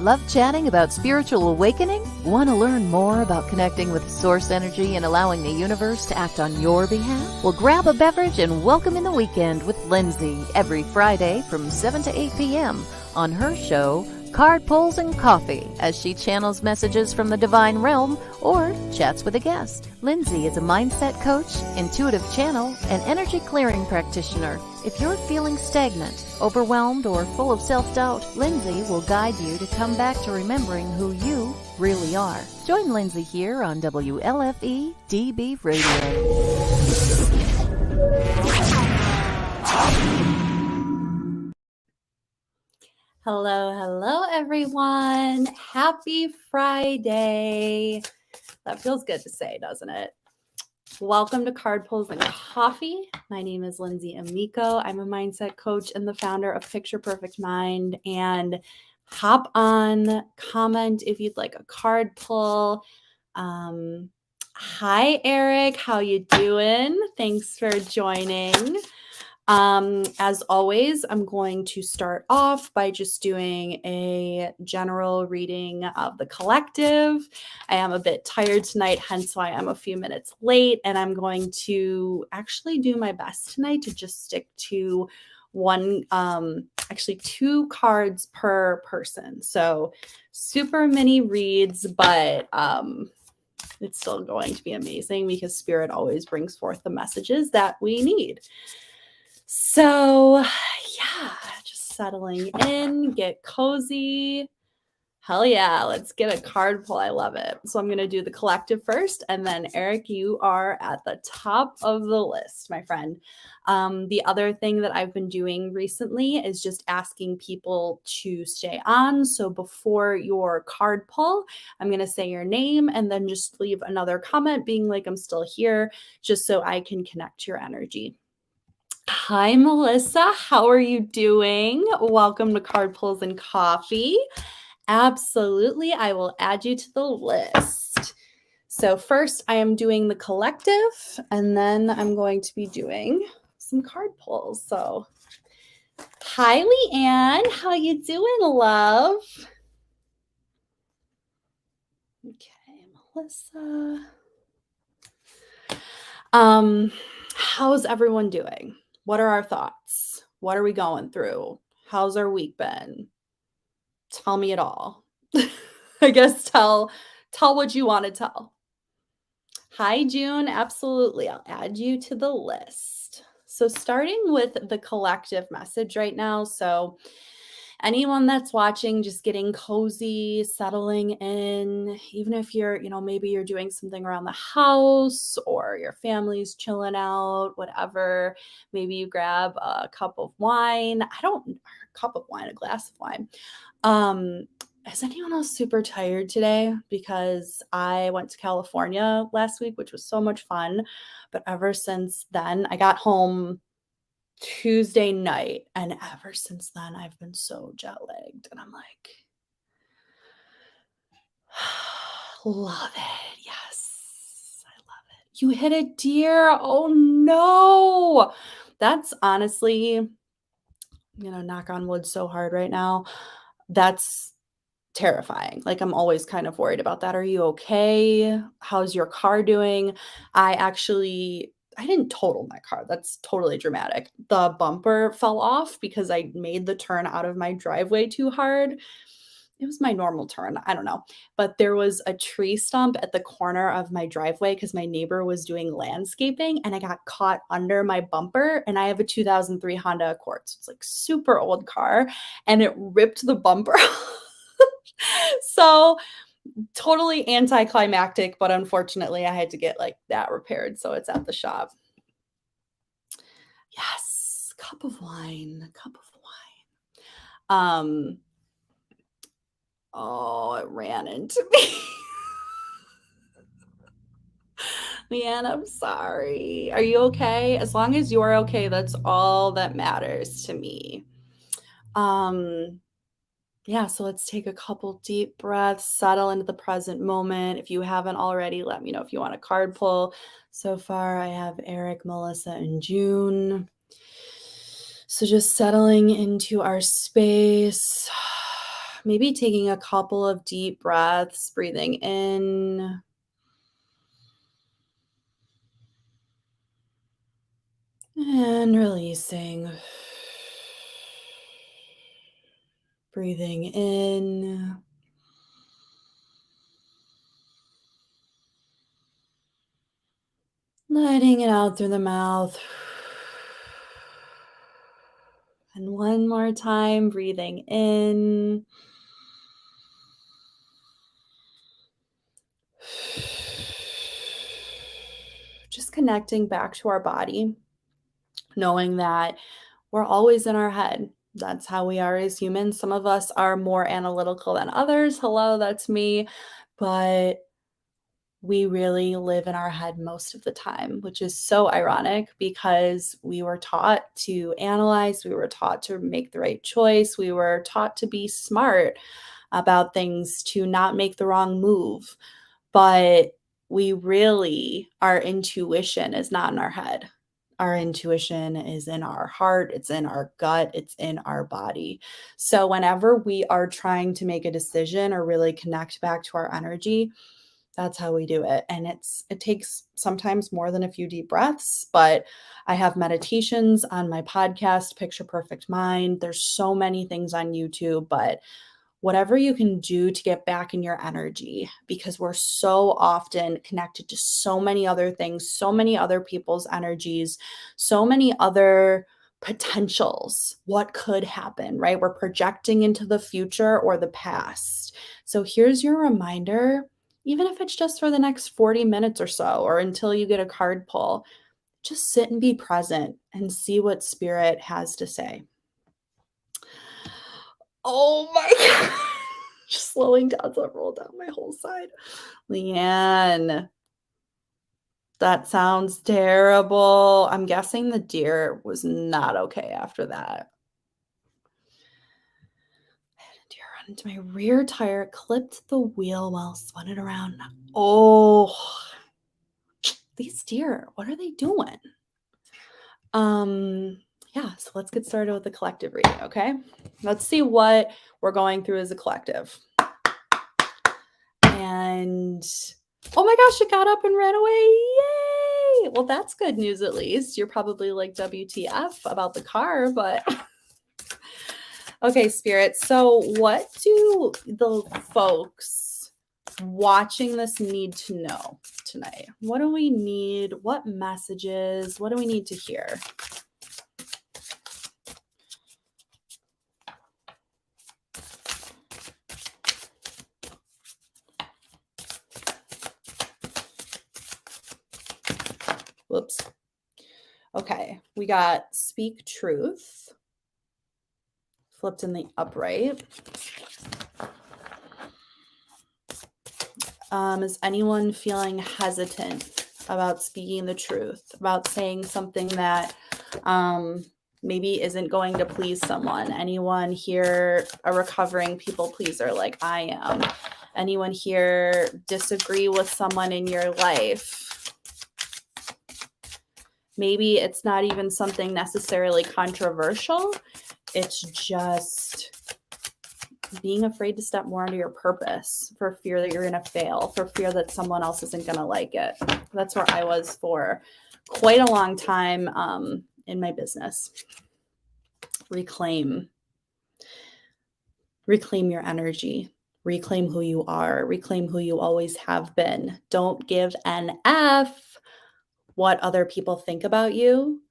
Love chatting about spiritual awakening? Want to learn more about connecting with source energy and allowing the universe to act on your behalf? Well, grab a beverage and welcome in the weekend with Lindsay every Friday from 7 to 8 p.m. on her show, Card Pulls and Coffee, as she channels messages from the divine realm or chats with a guest. Lindsay is a mindset coach, intuitive channel, and energy clearing practitioner. If you're feeling stagnant, overwhelmed, or full of self-doubt, Lindsay will guide you to come back to remembering who you really are. Join Lindsay here on WLFE DB Radio. Hello, everyone. Happy Friday. That feels good to say, doesn't it? Welcome to Card Pulls and Coffee. My name is Lindsay Amico. I'm a mindset coach and the founder of Picture Perfect Mind. And hop on, comment if you'd like a card pull. Hi, Eric. How you doing? Thanks for joining. As always, I'm going to start off by just doing a general reading of the collective. I am a bit tired tonight, hence why I'm a few minutes late, and I'm going to actually do my best tonight to just stick to actually 2 cards per person. So super mini reads, but it's still going to be amazing because Spirit always brings forth the messages that we need. So, yeah, just settling in, get cozy. Hell yeah, let's get a card pull. I love it. So I'm going to do the collective first, and then Eric, you are at the top of the list, my friend. The other thing that I've been doing recently is just asking people to stay on. So before your card pull, I'm going to say your name and then just leave another comment being like, I'm still here, just so I can connect your energy. Hi, Melissa. How are you doing? Welcome to Card Pulls and Coffee. Absolutely. I will add you to the list. So first I am doing the collective, and then I'm going to be doing some card pulls. So hi, Leanne. How you doing, love? Okay, Melissa. How's everyone doing? What are our thoughts? What are we going through? How's our week been? Tell me it all. I guess tell what you want to tell. Hi, June. Absolutely. I'll add you to the list. So starting with the collective message right now. So anyone that's watching, just getting cozy, settling in, even if you're, maybe you're doing something around the house or your family's chilling out, whatever. Maybe you grab a cup of wine. A glass of wine. Is anyone else super tired today? Because I went to California last week, which was so much fun. But ever since then, I got home Tuesday night, and ever since then I've been so jet lagged, and I'm like, love it. Yes, I love it. You hit a deer. Oh no. That's honestly, knock on wood so hard right now. That's terrifying. Like, I'm always kind of worried about that. Are you okay? How's your car doing? I didn't total my car. That's totally dramatic. The bumper fell off because I made the turn out of my driveway too hard. It was my normal turn. I don't know. But there was a tree stump at the corner of my driveway because my neighbor was doing landscaping, and I got caught under my bumper. And I have a 2003 Honda Accord. So it's like super old car, and it ripped the bumper. So totally anticlimactic, but unfortunately I had to get like that repaired. So it's at the shop. Yes. Cup of wine. Oh, it ran into me. Leanne, I'm sorry. Are you okay? As long as you're okay, that's all that matters to me. Yeah, so let's take a couple deep breaths, settle into the present moment. If you haven't already, let me know if you want a card pull. So far, I have Eric, Melissa, and June. So just settling into our space. maybe taking a couple of deep breaths, breathing in and releasing. Breathing in. Letting it out through the mouth. And one more time, breathing in. Just connecting back to our body, knowing that we're always in our head. That's how we are as humans. Some of us are more analytical than others. Hello, that's me. But we really live in our head most of the time, which is so ironic because we were taught to analyze, we were taught to make the right choice, we were taught to be smart about things, to not make the wrong move. But we really, our intuition is not in our head. Our intuition is in our heart, it's in our gut, it's in our body. So whenever we are trying to make a decision or really connect back to our energy, that's how we do it. And it takes sometimes more than a few deep breaths, but I have meditations on my podcast, Picture Perfect Mind. There's so many things on YouTube, but whatever you can do to get back in your energy, because we're so often connected to so many other things, so many other people's energies, so many other potentials, what could happen, right? We're projecting into the future or the past. So here's your reminder, even if it's just for the next 40 minutes or so, or until you get a card pull, just sit and be present and see what spirit has to say. Oh my God. Just slowing down so I roll down my whole side. Leanne, that sounds terrible. I'm guessing the deer was not okay after that. I had a deer run into my rear tire, clipped the wheel while spun it around. Oh, these deer, what are they doing? Yeah, so let's get started with the collective reading, okay? Let's see what we're going through as a collective. And oh my gosh, it got up and ran away. Yay! Well, that's good news at least. You're probably like WTF about the car, but okay, Spirit. So what do the folks watching this need to know tonight? What do we need? What messages? What do we need to hear? Whoops. Okay, we got speak truth, flipped in the upright. Is anyone feeling hesitant about speaking the truth, about saying something that maybe isn't going to please someone? Anyone here a recovering people pleaser like I am? Anyone here disagree with someone in your life? Maybe it's not even something necessarily controversial. It's just being afraid to step more into your purpose for fear that you're going to fail, for fear that someone else isn't going to like it. That's where I was for quite a long time in my business. Reclaim your energy. Reclaim who you are. Reclaim who you always have been. Don't give an F what other people think about you.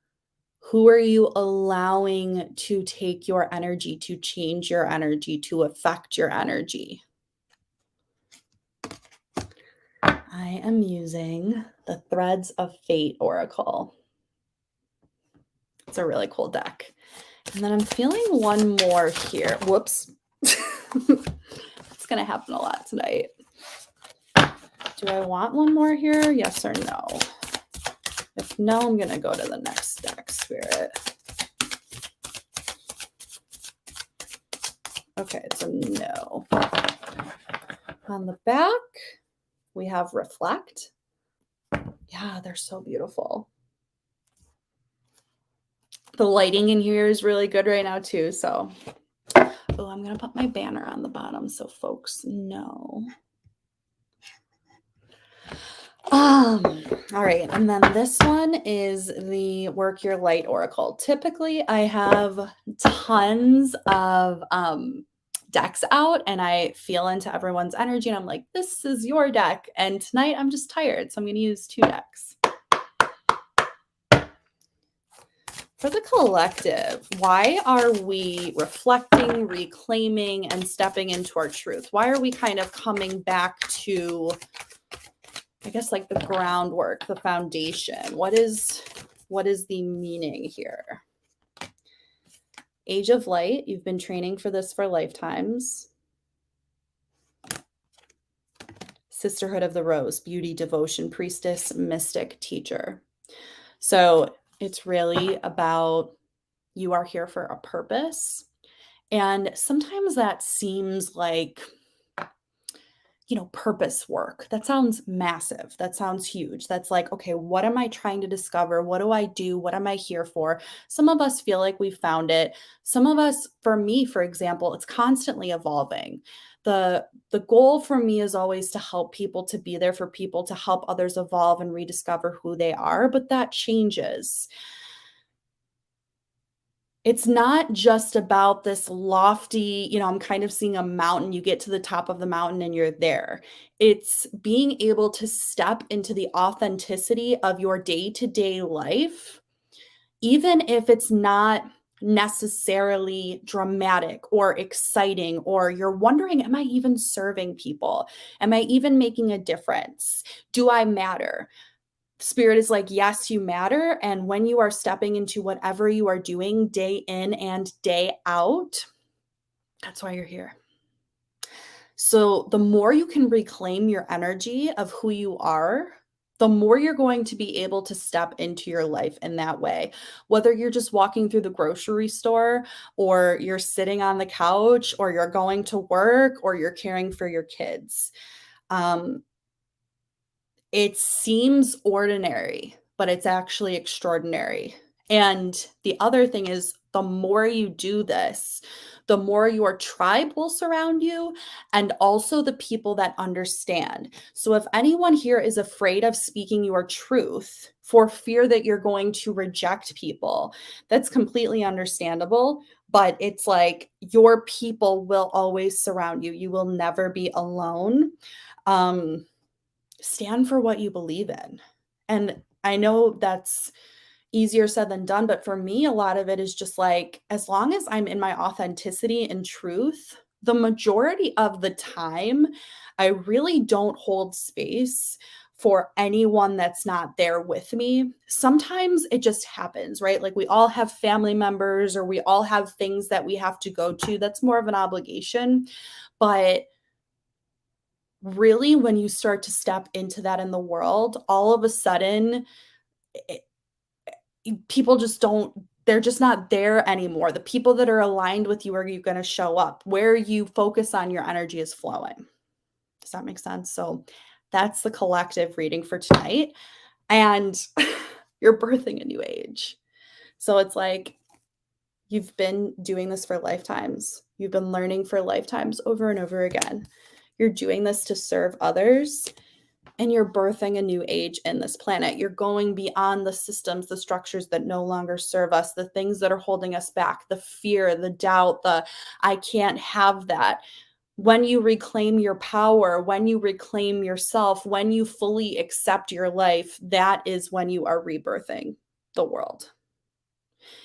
Who are you allowing to take your energy, to change your energy, to affect your energy? I am using the Threads of Fate Oracle. It's a really cool deck. And then I'm feeling one more here. Whoops. It's going to happen a lot tonight. Do I want one more here? Yes or no? If no, I'm going to go to the next deck, Spirit. Okay, it's a no. On the back, we have reflect. Yeah, they're so beautiful. The lighting in here is really good right now too. So, Oh, I'm going to put my banner on the bottom so folks know. All right, and then this one is the Work Your Light Oracle. Typically, I have tons of decks out, and I feel into everyone's energy, and I'm like, this is your deck. And tonight, I'm just tired, so I'm going to use 2 decks. For the collective, why are we reflecting, reclaiming, and stepping into our truth? Why are we kind of coming back to, I guess, like the groundwork, the foundation? What is the meaning here? Age of Light, you've been training for this for lifetimes. Sisterhood of the Rose, beauty, devotion, priestess, mystic, teacher. So it's really about you are here for a purpose. And sometimes that seems like, purpose work. That sounds massive. That sounds huge. That's like, okay, what am I trying to discover? What do I do? What am I here for? Some of us feel like we found it. Some of us, for me, for example, it's constantly evolving. The goal for me is always to help people, to be there for people, to help others evolve and rediscover who they are, but that changes. It's not just about this lofty, I'm kind of seeing a mountain. You get to the top of the mountain and you're there. It's being able to step into the authenticity of your day-to-day life, even if it's not necessarily dramatic or exciting, or you're wondering, am I even serving people? Am I even making a difference? Do I matter? Spirit is like, yes, you matter. And when you are stepping into whatever you are doing day in and day out, that's why you're here. So the more you can reclaim your energy of who you are, the more you're going to be able to step into your life in that way. Whether you're just walking through the grocery store, or you're sitting on the couch, or you're going to work, or you're caring for your kids. It seems ordinary, but it's actually extraordinary. And the other thing is, the more you do this, the more your tribe will surround you, and also the people that understand. So if anyone here is afraid of speaking your truth for fear that you're going to reject people, that's completely understandable. But it's like, your people will always surround you. You will never be alone. Stand for what you believe in. And I know that's easier said than done, but for me, a lot of it is just like, as long as I'm in my authenticity and truth, the majority of the time, I really don't hold space for anyone that's not there with me. Sometimes it just happens, right? Like, we all have family members, or we all have things that we have to go to. That's more of an obligation. But really, when you start to step into that in the world, all of a sudden, people just don't, they're just not there anymore. The people that are aligned with you are going to show up. Where you focus on, your energy is flowing. Does that make sense? So that's the collective reading for tonight. And you're birthing a new age. So it's like, you've been doing this for lifetimes. You've been learning for lifetimes over and over again. You're doing this to serve others, and you're birthing a new age in this planet. You're going beyond the systems, the structures that no longer serve us, the things that are holding us back, the fear, the doubt, the I can't have that. When you reclaim your power, when you reclaim yourself, when you fully accept your life, that is when you are rebirthing the world.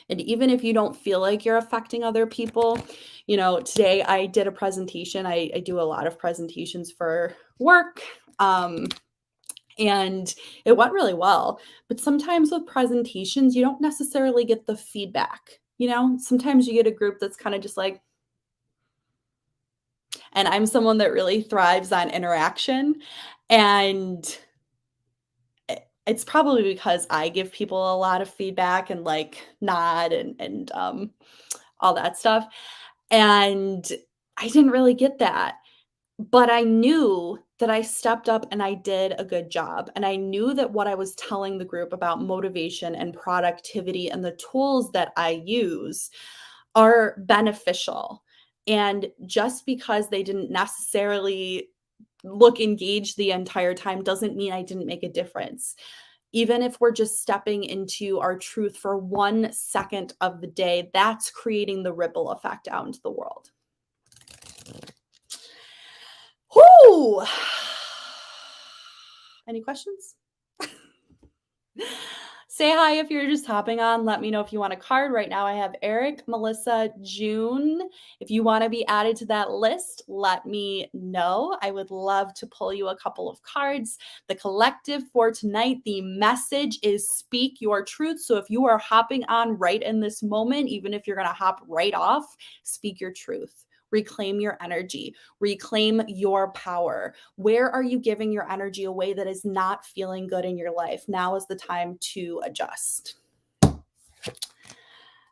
And even if you don't feel like you're affecting other people, today I did a presentation. I do a lot of presentations for work. And it went really well. But sometimes with presentations, you don't necessarily get the feedback. Sometimes you get a group that's kind of just like, and I'm someone that really thrives on interaction. And it's probably because I give people a lot of feedback and like nod and all that stuff. And I didn't really get that. But I knew that I stepped up and I did a good job. And I knew that what I was telling the group about motivation and productivity and the tools that I use are beneficial. And just because they didn't necessarily look engaged the entire time doesn't mean I didn't make a difference. Even if we're just stepping into our truth for 1 second of the day, that's creating the ripple effect out into the world. Whoo! Any questions? Say hi if you're just hopping on. Let me know if you want a card. Right now I have Eric, Melissa, June. If you want to be added to that list, let me know. I would love to pull you a couple of cards. The collective for tonight, the message is speak your truth. So if you are hopping on right in this moment, even if you're going to hop right off, speak your truth. Reclaim your energy, reclaim your power. Where are you giving your energy away that is not feeling good in your life? Now is the time to adjust.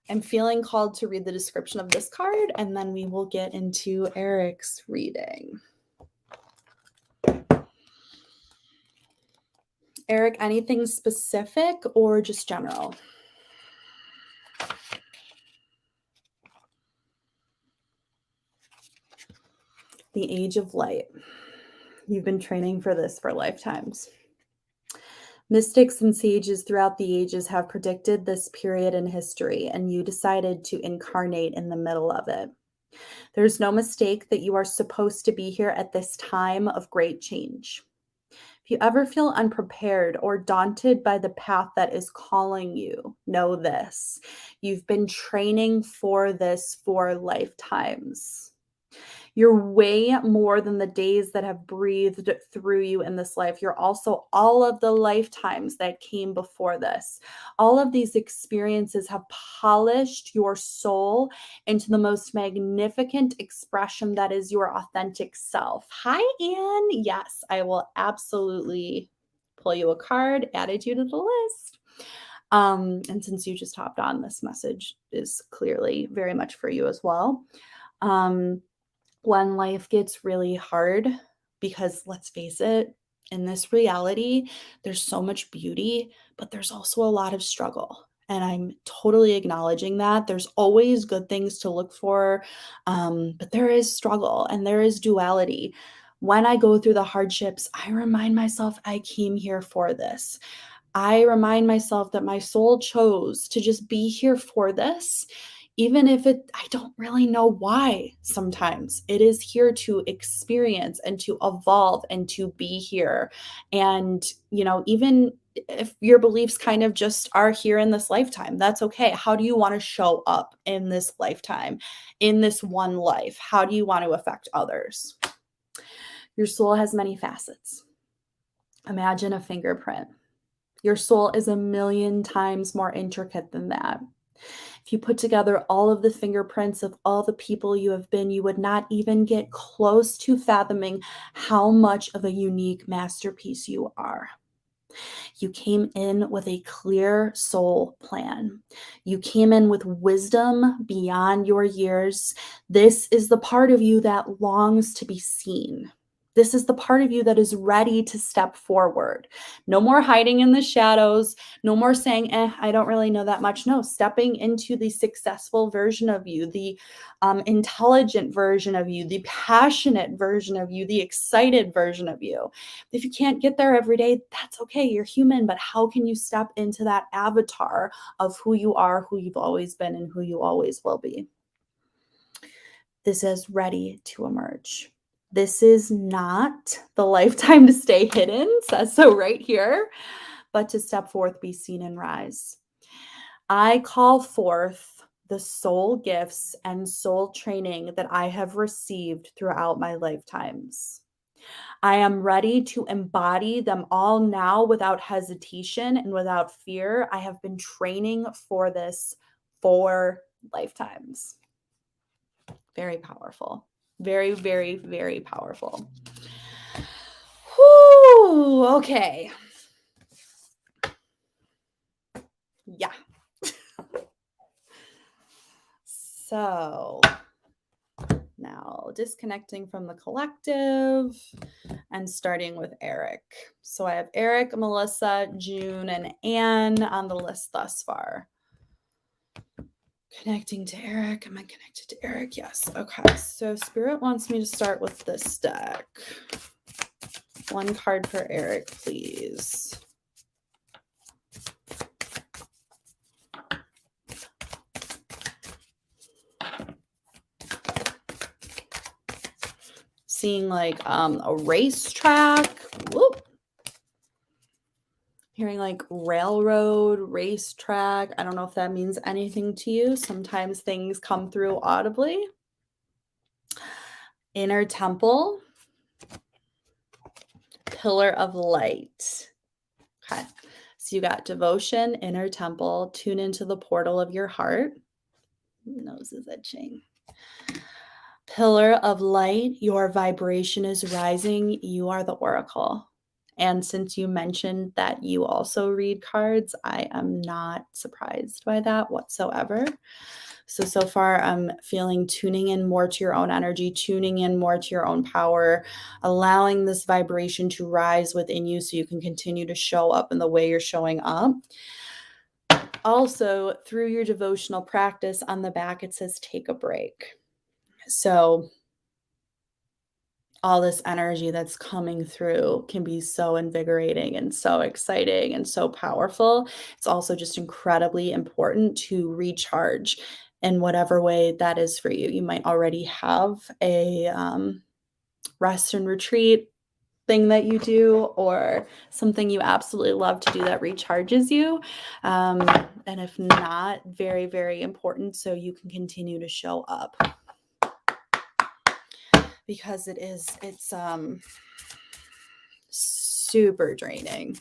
I'm feeling called to read the description of this card, and then we will get into Eric's reading. Eric, anything specific or just general? The Age of Light. You've been training for this for lifetimes. Mystics and sages throughout the ages have predicted this period in history, and you decided to incarnate in the middle of it. There's no mistake that you are supposed to be here at this time of great change. If you ever feel unprepared or daunted by the path that is calling you, know this. You've been training for this for lifetimes. You're way more than the days that have breathed through you in this life. You're also all of the lifetimes that came before this. All of these experiences have polished your soul into the most magnificent expression that is your authentic self. Hi, Anne. Yes, I will absolutely pull you a card, added you to the list. And since you just hopped on, this message is clearly very much for you as well. When life gets really hard, because let's face it, in this reality, there's so much beauty, but there's also a lot of struggle. And I'm totally acknowledging that. There's always good things to look for, but there is struggle and there is duality. When I go through the hardships, I remind myself I came here for this. I remind myself that my soul chose to just be here for this. Even if I don't really know why sometimes. It is here to experience and to evolve and to be here. And, even if your beliefs kind of just are here in this lifetime, that's okay. How do you want to show up in this lifetime, in this one life? How do you want to affect others? Your soul has many facets. Imagine a fingerprint. Your soul is 1,000,000 times more intricate than that. If you put together all of the fingerprints of all the people you have been, you would not even get close to fathoming how much of a unique masterpiece you are. You came in with a clear soul plan. You came in with wisdom beyond your years. This is the part of you that longs to be seen. This is the part of you that is ready to step forward. No more hiding in the shadows. No more saying, I don't really know that much. No, stepping into the successful version of you, the intelligent version of you, the passionate version of you, the excited version of you. If you can't get there every day, that's okay. You're human, but how can you step into that avatar of who you are, who you've always been, and who you always will be? This is ready to emerge. This is not the lifetime to stay hidden, says so right here, but to step forth, be seen, and rise. I call forth the soul gifts and soul training that I have received throughout my lifetimes. I am ready to embody them all now without hesitation and without fear. I have been training for this for lifetimes. Very powerful. Very, very, very powerful. Whew, okay. Yeah. So now disconnecting from the collective and starting with Eric. So I have Eric, Melissa, June, and Anne on the list thus far. Connecting to Eric. Am I connected to Eric? Yes. Okay. So Spirit wants me to start with this deck. One card for Eric, please. Seeing like a racetrack. Whoop. Hearing like railroad, racetrack. I don't know if that means anything to you. Sometimes things come through audibly. Inner temple. Pillar of light. Okay. So you got devotion, inner temple, tune into the portal of your heart. Nose is itching. Pillar of light, your vibration is rising. You are the oracle. And since you mentioned that you also read cards, I am not surprised by that whatsoever. So far, I'm feeling tuning in more to your own energy, tuning in more to your own power, allowing this vibration to rise within you so you can continue to show up in the way you're showing up. Also, through your devotional practice, on the back, it says take a break. So all this energy that's coming through can be so invigorating and so exciting and so powerful. It's also just incredibly important to recharge in whatever way that is for you. You might already have a rest and retreat thing that you do, or something you absolutely love to do that recharges you. And if not, very, very important so you can continue to show up. Because it's super draining.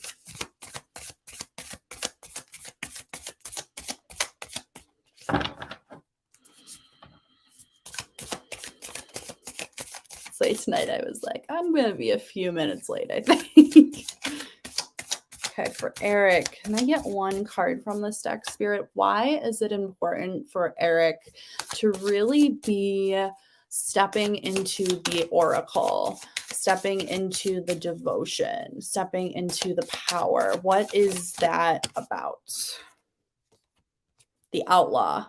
It's late tonight. I was like, I'm gonna be a few minutes late, I think. Okay, for Eric, can I get one card from this deck, Spirit? Why is it important for Eric to really be stepping into the oracle, stepping into the devotion, stepping into the power? What is that about? The outlaw.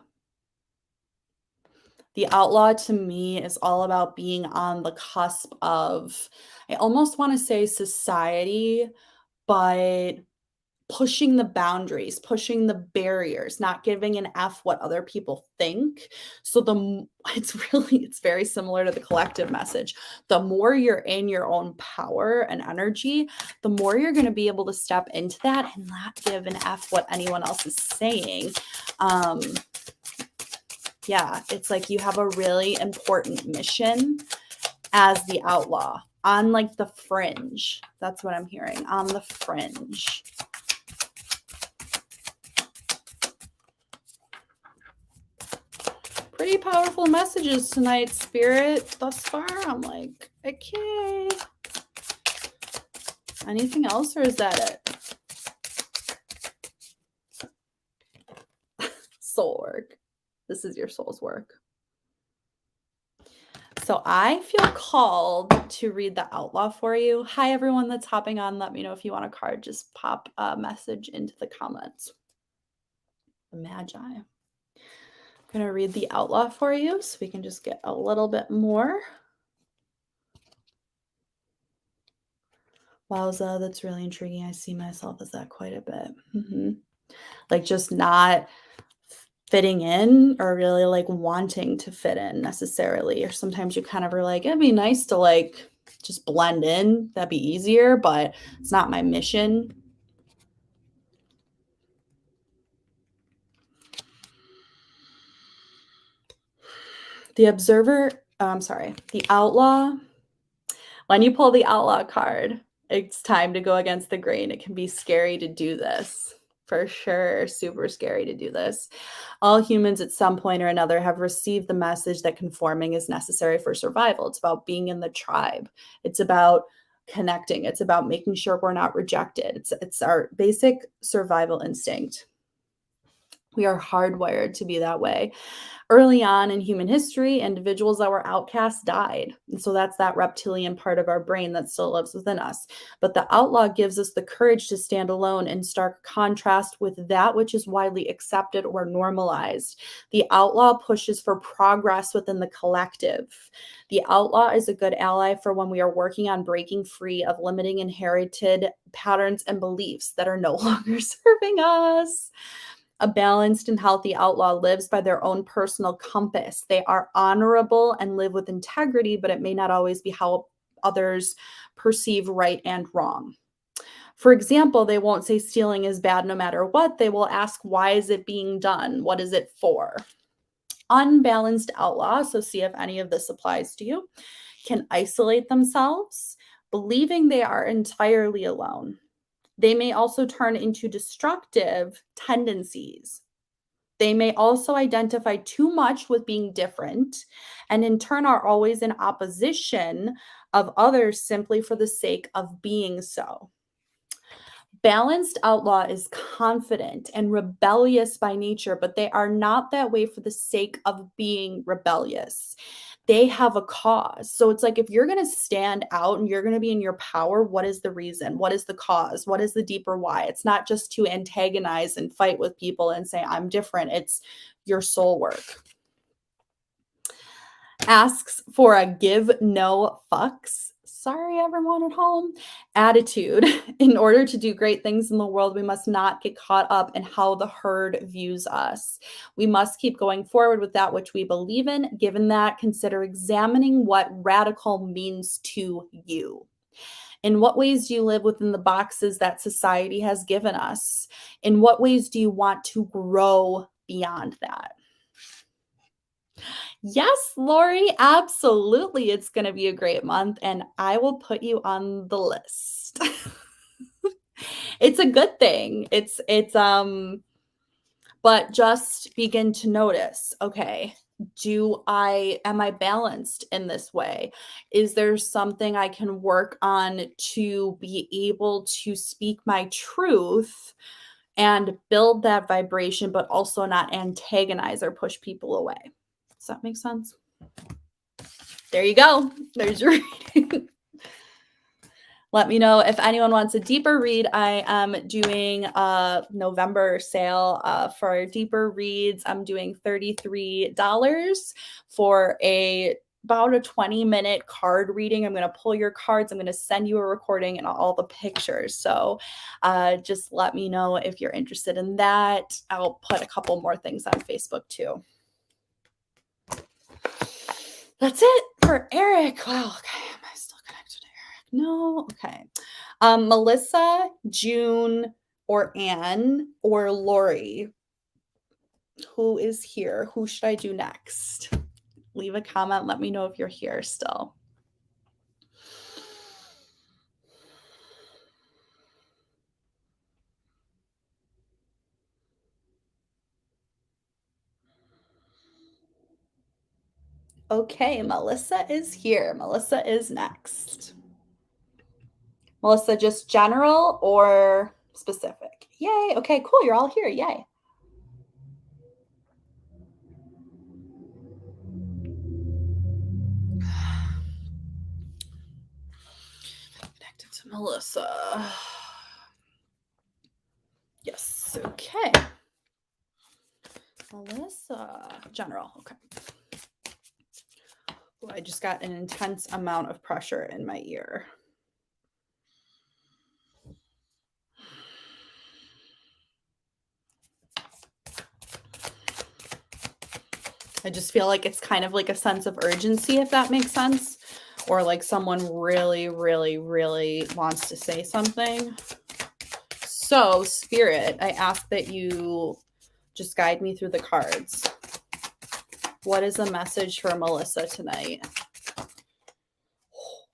The outlaw to me is all about being on the cusp of, I almost want to say society, but pushing the boundaries, pushing the barriers, not giving an F what other people think. So it's very similar to the collective message. The more you're in your own power and energy, the more you're going to be able to step into that and not give an F what anyone else is saying. Yeah, it's like you have a really important mission as the outlaw on like the fringe. That's what I'm hearing, on the fringe. Pretty powerful messages tonight, Spirit. Thus far, I'm like, okay. Anything else, or is that it? Soul work. This is your soul's work. So I feel called to read the outlaw for you. Hi, everyone that's hopping on. Let me know if you want a card. Just pop a message into the comments. The Magi. I'm going to read the outlaw for you so we can just get a little bit more. Wowza, that's really intriguing. I see myself as that quite a bit. Like just not fitting in, or really like wanting to fit in necessarily. Or sometimes you kind of are like, it'd be nice to like just blend in. That'd be easier, but it's not my mission. The outlaw. When you pull the outlaw card, it's time to go against the grain. It can be scary to do this. For sure, super scary to do this. All humans at some point or another have received the message that conforming is necessary for survival. It's about being in the tribe. It's about connecting. It's about making sure we're not rejected. It's our basic survival instinct. We are hardwired to be that way. Early on in human history, individuals that were outcast died. And so that's that reptilian part of our brain that still lives within us. But the outlaw gives us the courage to stand alone, in stark contrast with that which is widely accepted or normalized. The outlaw pushes for progress within the collective. The outlaw is a good ally for when we are working on breaking free of limiting inherited patterns and beliefs that are no longer serving us. A balanced and healthy outlaw lives by their own personal compass. They are honorable and live with integrity, but it may not always be how others perceive right and wrong. For example, they won't say stealing is bad no matter what. They will ask, why is it being done? What is it for? Unbalanced outlaws, so see if any of this applies to you, can isolate themselves, believing they are entirely alone. They may also turn into destructive tendencies. They may also identify too much with being different, and in turn are always in opposition of others simply for the sake of being so. Balanced outlaw is confident and rebellious by nature, but they are not that way for the sake of being rebellious. They have a cause. So it's like, if you're going to stand out and you're going to be in your power, what is the reason? What is the cause? What is the deeper why? It's not just to antagonize and fight with people and say, I'm different. It's your soul work. Asks for a give no fucks, sorry everyone at home, attitude. In order to do great things in the world, we must not get caught up in how the herd views us. We must keep going forward with that which we believe in. Given that, consider examining what radical means to you. In what ways do you live within the boxes that society has given us? In what ways do you want to grow beyond that? Yes, Lori, absolutely. It's going to be a great month, and I will put you on the list. It's a good thing. But just begin to notice, okay, am I balanced in this way? Is there something I can work on to be able to speak my truth and build that vibration, but also not antagonize or push people away? Does that make sense? There you go. There's your reading. Let me know if anyone wants a deeper read. I am doing a November sale for deeper reads. I'm doing $33 for about a 20-minute card reading. I'm going to pull your cards. I'm going to send you a recording and all the pictures. So just let me know if you're interested in that. I'll put a couple more things on Facebook too. That's it for Eric. Wow. Okay. Am I still connected to Eric? No. Okay. Melissa, June, or Anne, or Lori. Who is here? Who should I do next? Leave a comment. Let me know if you're here still. Okay, Melissa is here. Melissa is next. Melissa, just general or specific? Yay. Okay, cool. You're all here. Yay. Connected to Melissa. Yes. Okay. Melissa. General. Okay. Ooh, I just got an intense amount of pressure in my ear. I just feel like it's kind of like a sense of urgency, if that makes sense. Or like someone really, really, really wants to say something. So, Spirit, I ask that you just guide me through the cards. What is the message for Melissa tonight?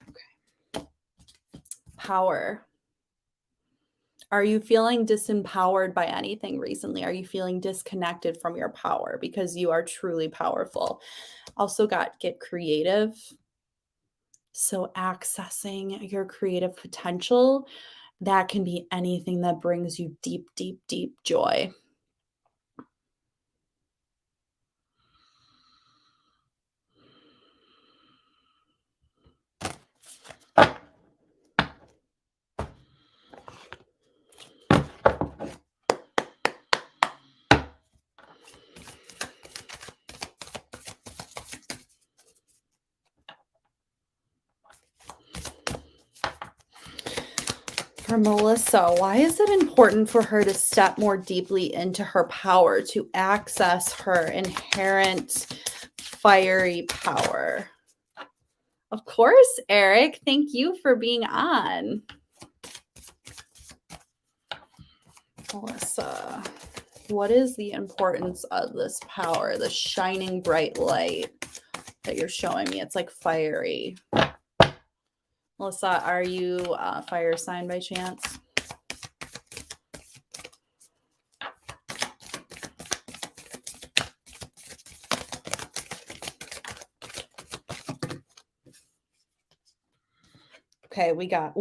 Okay. Power. Are you feeling disempowered by anything recently? Are you feeling disconnected from your power? Because you are truly powerful. Also got get creative. So accessing your creative potential, that can be anything that brings you deep, deep, deep joy. For Melissa, why is it important for her to step more deeply into her power, to access her inherent fiery power? Of course, Eric. Thank you for being on. Melissa, what is the importance of this power, the shining bright light that you're showing me? It's like fiery. Melissa, are you a fire sign by chance? Okay, we got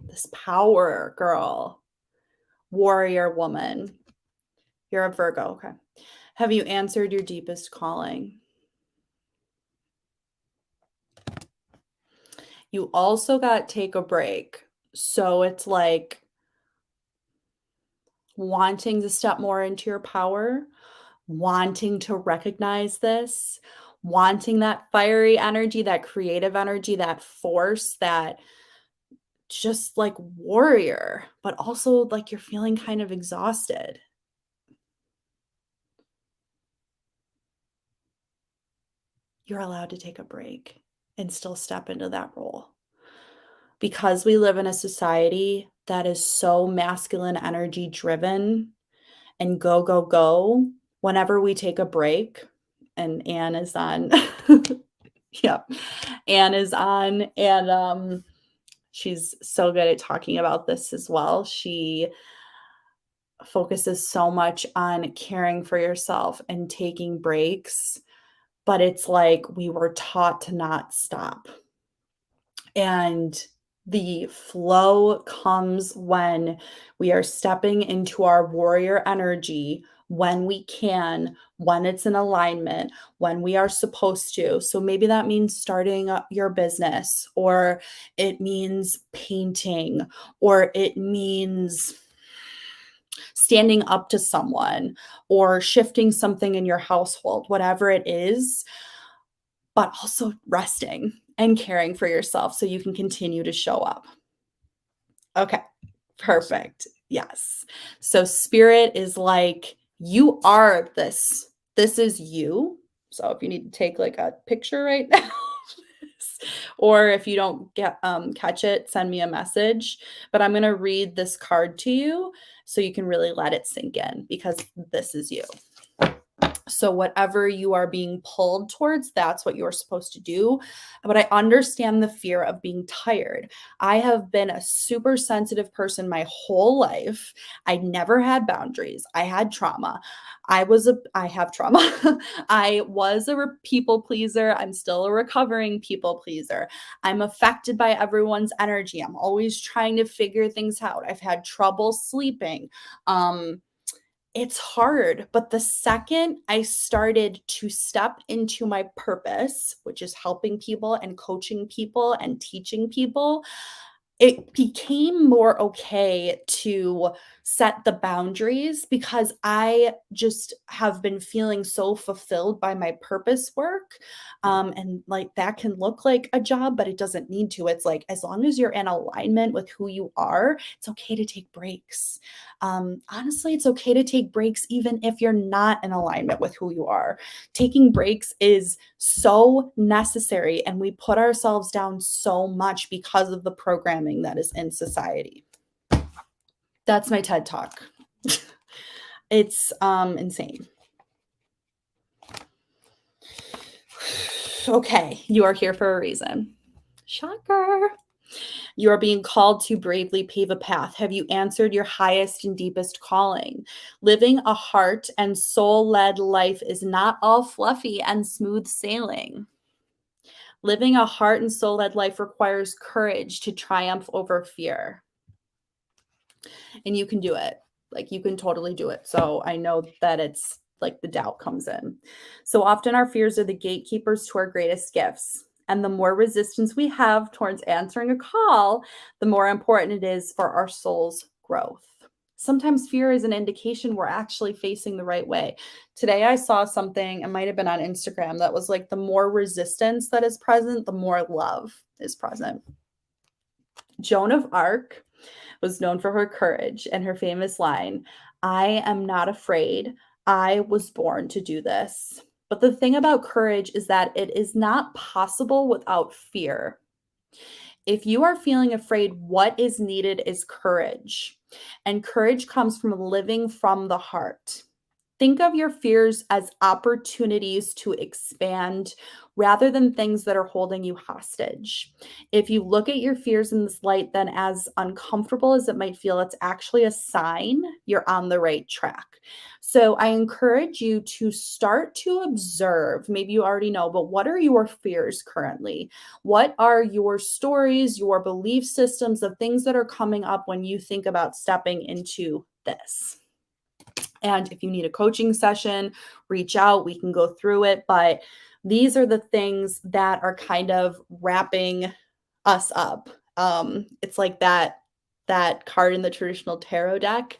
this power, girl. Warrior woman. You're a Virgo. Okay. Have you answered your deepest calling? You also got take a break. So it's like wanting to step more into your power, wanting to recognize this, wanting that fiery energy, that creative energy, that force, that just like warrior, but also like you're feeling kind of exhausted. You're allowed to take a break and still step into that role. Because we live in a society that is so masculine energy driven and go, go, go, whenever we take a break, and Anne is on, yep, Anne is on, and she's so good at talking about this as well. She focuses so much on caring for yourself and taking breaks, but it's like we were taught to not stop. And the flow comes when we are stepping into our warrior energy, when we can, when it's in alignment, when we are supposed to. So maybe that means starting up your business, or it means painting, or it means standing up to someone, or shifting something in your household, whatever it is, but also resting and caring for yourself so you can continue to show up. Okay, perfect. Yes. So spirit is like, you are this. This is you. So if you need to take like a picture right now, or if you don't get catch it, send me a message. But I'm going to read this card to you so you can really let it sink in, because this is you. So whatever you are being pulled towards, that's what you're supposed to do. But I understand the fear of being tired. I have been a super sensitive person my whole life. I never had boundaries. I had trauma. I have trauma. I was a people pleaser. I'm still a recovering people pleaser. I'm affected by everyone's energy. I'm always trying to figure things out. I've had trouble sleeping. It's hard, but the second I started to step into my purpose, which is helping people and coaching people and teaching people, it became more okay to set the boundaries, because I just have been feeling so fulfilled by my purpose work. And like that can look like a job, but it doesn't need to. It's like, as long as you're in alignment with who you are, it's okay to take breaks. Honestly, it's okay to take breaks even if you're not in alignment with who you are. Taking breaks is so necessary, and we put ourselves down so much because of the programming that is in society. That's my TED Talk. It's insane. Okay, you are here for a reason. Shocker. You are being called to bravely pave a path. Have you answered your highest and deepest calling? Living a heart and soul-led life is not all fluffy and smooth sailing. Living a heart and soul-led life requires courage to triumph over fear. And you can do it. Like, you can totally do it. So I know that it's like the doubt comes in. So often our fears are the gatekeepers to our greatest gifts. And the more resistance we have towards answering a call, the more important it is for our soul's growth. Sometimes fear is an indication we're actually facing the right way. Today I saw something, it might have been on Instagram, that was like, the more resistance that is present, the more love is present. Joan of Arc was known for her courage and her famous line, "I am not afraid. I was born to do this." But the thing about courage is that it is not possible without fear. If you are feeling afraid, what is needed is courage. And courage comes from living from the heart. Think of your fears as opportunities to expand rather than things that are holding you hostage. If you look at your fears in this light, then as uncomfortable as it might feel, it's actually a sign you're on the right track. So I encourage you to start to observe. Maybe you already know, but what are your fears currently? What are your stories, your belief systems of things that are coming up when you think about stepping into this? And if you need a coaching session, reach out. We can go through it. But these are the things that are kind of wrapping us up. It's like that card in the traditional tarot deck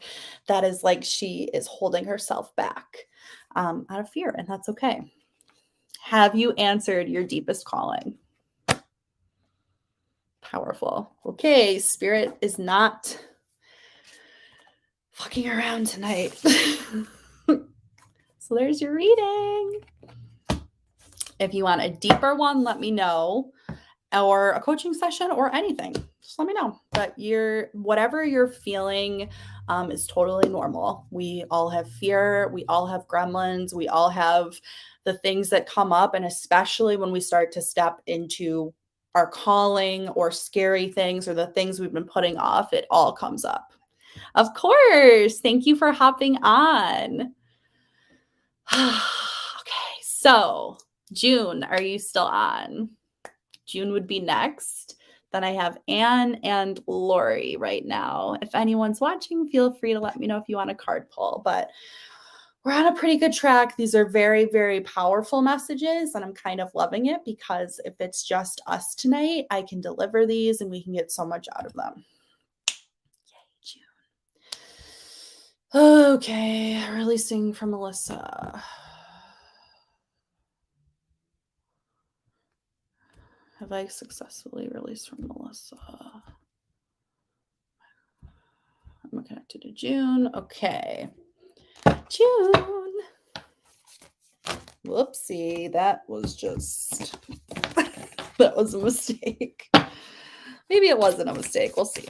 that is like she is holding herself back out of fear, and that's okay. Have you answered your deepest calling? Powerful. Okay, Spirit is not fucking around tonight. So there's your reading. If you want a deeper one, let me know, or a coaching session or anything. Just let me know. But whatever you're feeling is totally normal. We all have fear. We all have gremlins. We all have the things that come up. And especially when we start to step into our calling or scary things or the things we've been putting off, it all comes up. Of course. Thank you for hopping on. Okay, so June, are you still on? June would be next. Then I have Anne and Lori right now. If anyone's watching, feel free to let me know if you want a card pull, but we're on a pretty good track. These are very, very powerful messages, and I'm kind of loving it because if it's just us tonight, I can deliver these and we can get so much out of them. Yay, June. Okay, releasing from Melissa. Have I successfully released from Melissa? I'm connected to June. Okay. June. Whoopsie. That was just, that was a mistake. Maybe it wasn't a mistake. We'll see.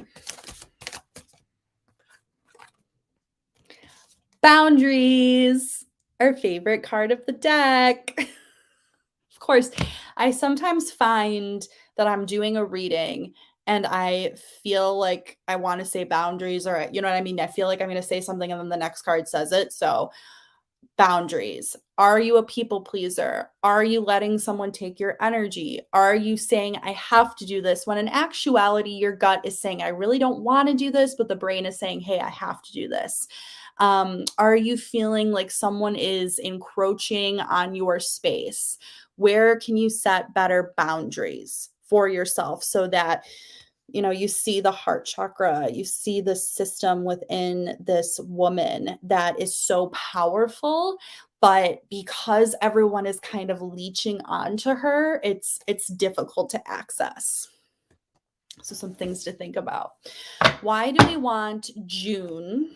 Boundaries, our favorite card of the deck. Of course, I sometimes find that I'm doing a reading and I feel like I want to say boundaries, or you know what I mean? I feel like I'm going to say something and then the next card says it. So boundaries. Are you a people pleaser? Are you letting someone take your energy? Are you saying, I have to do this? When in actuality, your gut is saying, I really don't want to do this, but the brain is saying, hey, I have to do this. Are you feeling like someone is encroaching on your space? Where can you set better boundaries for yourself so that, you know, you see the heart chakra, you see the system within this woman that is so powerful, but because everyone is kind of leeching onto her, it's difficult to access. So some things to think about. Why do we want June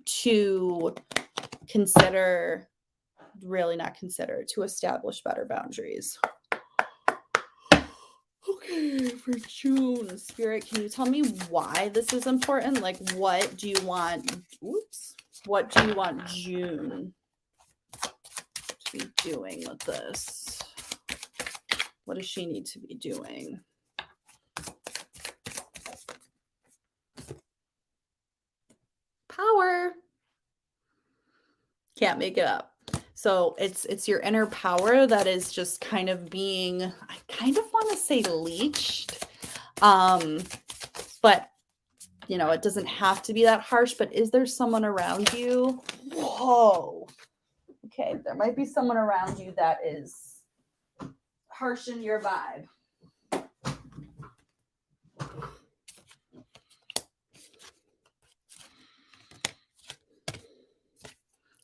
to to establish better boundaries? Okay, for June, Spirit, can you tell me why this is important? Like, what do you want? What do you want June to be doing with this? What does she need to be doing? Power. Can't make it up. So it's your inner power that is just kind of being, I kind of want to say leached. But you know, it doesn't have to be that harsh, but is there someone around you? Whoa. Okay, there might be someone around you that is harsh in your vibe.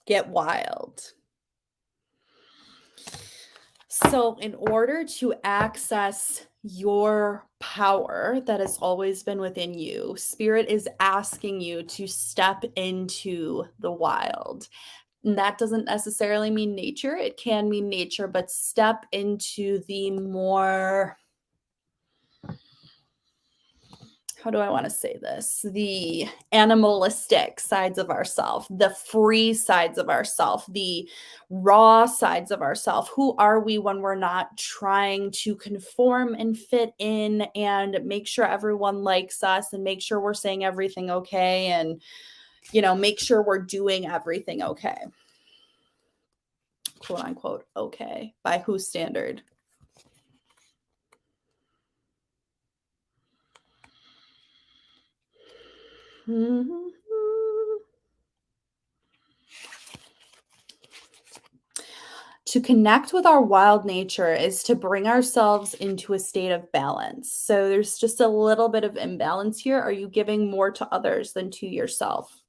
Get wild. So in order to access your power that has always been within you. Spirit is asking you to step into the wild. And that doesn't necessarily mean nature. It can mean nature, but step into the more, how do I want to say this? The animalistic sides of ourself, the free sides of ourself, the raw sides of ourself. Who are we when we're not trying to conform and fit in and make sure everyone likes us and make sure we're saying everything okay and, make sure we're doing everything okay. Quote unquote, okay. By whose standard? Mm-hmm. To connect with our wild nature is to bring ourselves into a state of balance. So there's just a little bit of imbalance here. Are you giving more to others than to yourself?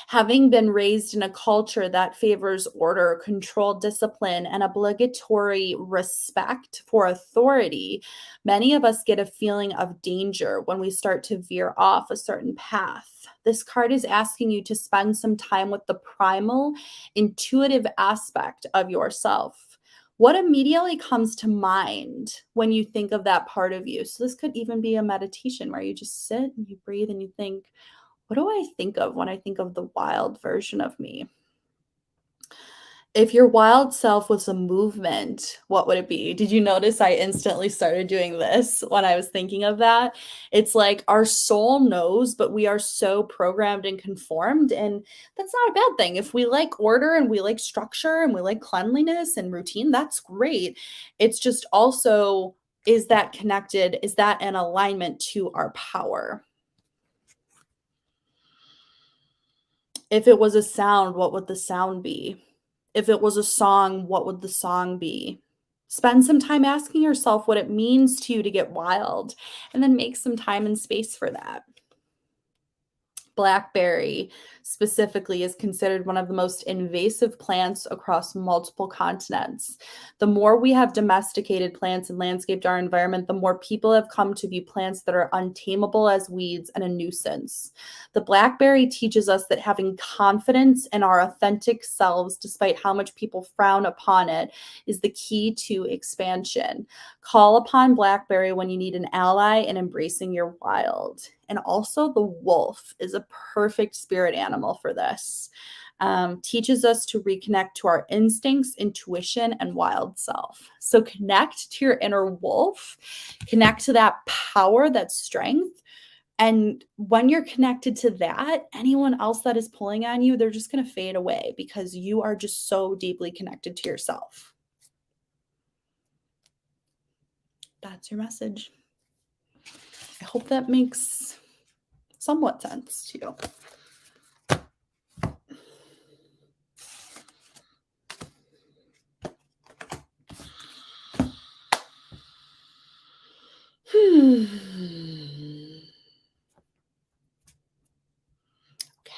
Having been raised in a culture that favors order, control, discipline, and obligatory respect for authority, many of us get a feeling of danger when we start to veer off a certain path. This card is asking you to spend some time with the primal, intuitive aspect of yourself. What immediately comes to mind when you think of that part of you? So this could even be a meditation where you just sit and you breathe and you think, what do I think of when I think of the wild version of me? If your wild self was a movement, what would it be? Did you notice I instantly started doing this when I was thinking of that? It's like our soul knows, but we are so programmed and conformed. And that's not a bad thing. If we like order and we like structure and we like cleanliness and routine, that's great. It's just also, is that connected? Is that in alignment to our power? If it was a sound, what would the sound be? If it was a song, what would the song be? Spend some time asking yourself what it means to you to get wild, and then make some time and space for that. Blackberry specifically is considered one of the most invasive plants across multiple continents. The more we have domesticated plants and landscaped our environment, the more people have come to view plants that are untamable as weeds and a nuisance. The blackberry teaches us that having confidence in our authentic selves, despite how much people frown upon it, is the key to expansion. Call upon blackberry when you need an ally in embracing your wild. And also the wolf is a perfect spirit animal for this. Teaches us to reconnect to our instincts, intuition, and wild self. So connect to your inner wolf, connect to that power, that strength. And when you're connected to that, anyone else that is pulling on you, they're just going to fade away because you are just so deeply connected to yourself. That's your message. I hope that makes somewhat sense to you. Okay.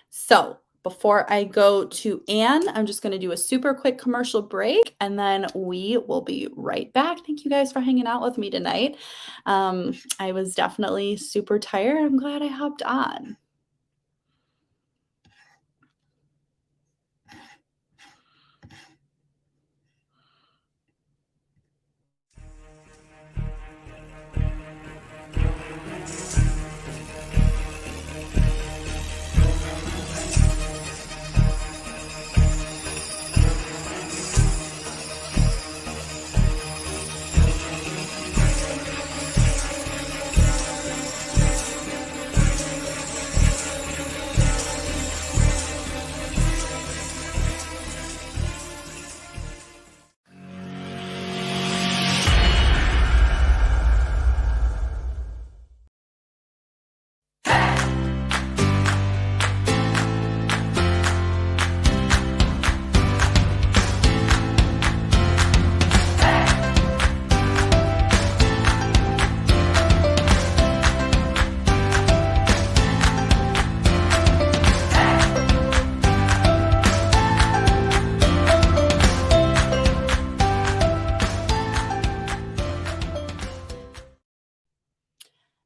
So before I go to Anne, I'm just going to do a super quick commercial break and then we will be right back. Thank you guys for hanging out with me tonight. I was definitely super tired. I'm glad I hopped on.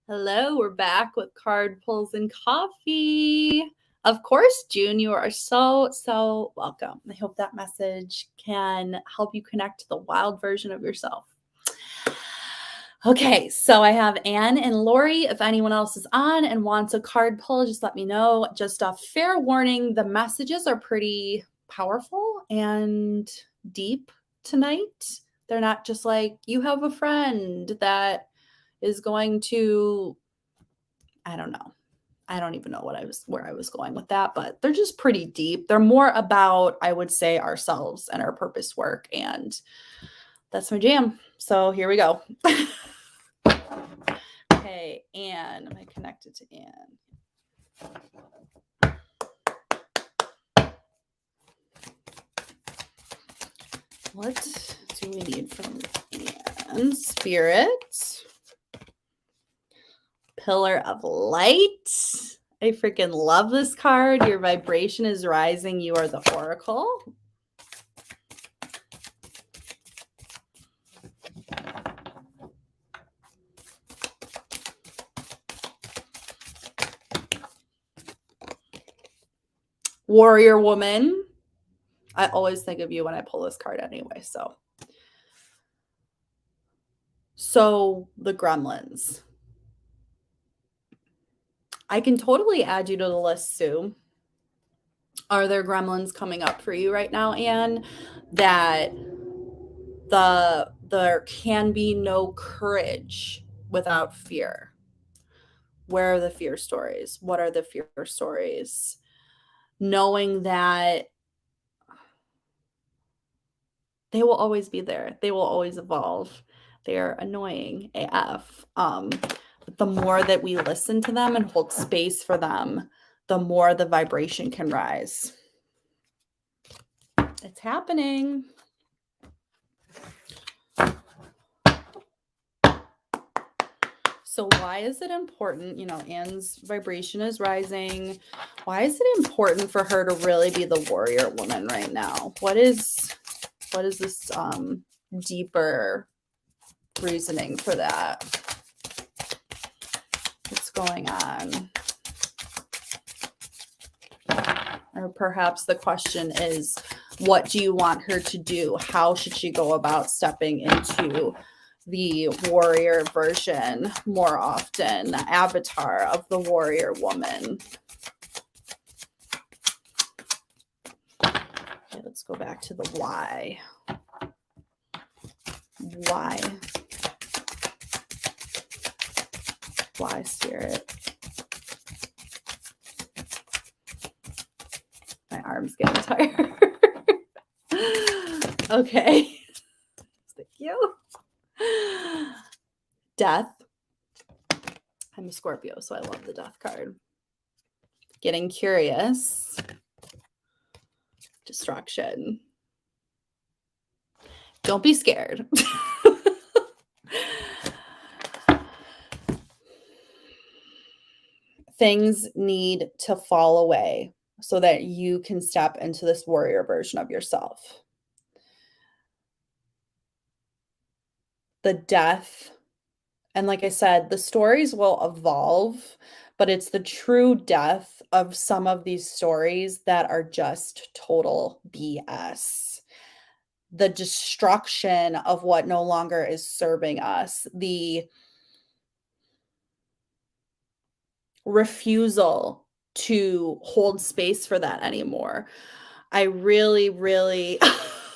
Hello, we're back with card pulls and coffee. Of course, June, you are so welcome. I hope that message can help you connect to the wild version of yourself. Okay, so I have Anne and Lori. If anyone else is on and wants a card pull, just let me know. Just a fair warning, the messages are pretty powerful and deep tonight. They're not just like, you have a friend that is going to, I don't know. I don't even know where I was going with that, but they're just pretty deep. They're more about, I would say, ourselves and our purpose work. And that's my jam. So here we go. Okay, Anne. Am I connected to Anne? What do we need from Anne? Spirit. Pillar of Light. I freaking love this card. Your vibration is rising. You are the Oracle. Warrior Woman. I always think of you when I pull this card anyway. So the Gremlins. I can totally add you to the list, Sue. Are there gremlins coming up for you right now, Anne? That there can be no courage without fear. Where are the fear stories? What are the fear stories? Knowing that they will always be there. They will always evolve. They're annoying AF. But the more that we listen to them and hold space for them, the more the vibration can rise. It's happening. So why is it important? Anne's vibration is rising. Why is it important for her to really be the warrior woman right now? What is this deeper reasoning for that? What's going on? Or perhaps the question is, what do you want her to do? How should she go about stepping into the warrior version more often, the avatar of the warrior woman? Okay, let's go back to the why. Why? Why, Spirit? My arm's getting tired. Okay. Thank you. Death. I'm a Scorpio, so I love the death card. Getting curious. Destruction. Don't be scared. Things need to fall away so that you can step into this warrior version of yourself. The death, and like I said, the stories will evolve, but it's the true death of some of these stories that are just total BS. The destruction of what no longer is serving us, the refusal to hold space for that anymore. I really,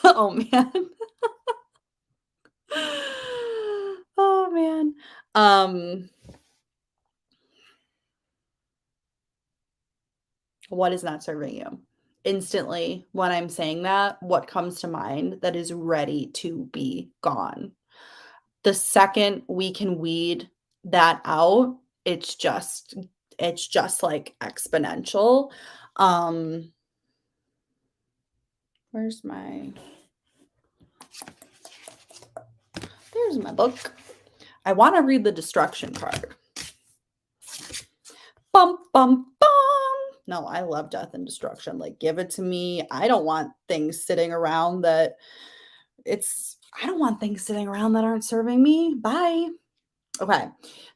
oh man. Oh man. What is not serving you? Instantly, when I'm saying that, what comes to mind that is ready to be gone? The second we can weed that out, it's just like exponential. There's my book. I want to read the destruction card. Bum, bum, bum. No, I love death and destruction. Like, give it to me. I don't want things sitting around that aren't serving me. Bye. Okay.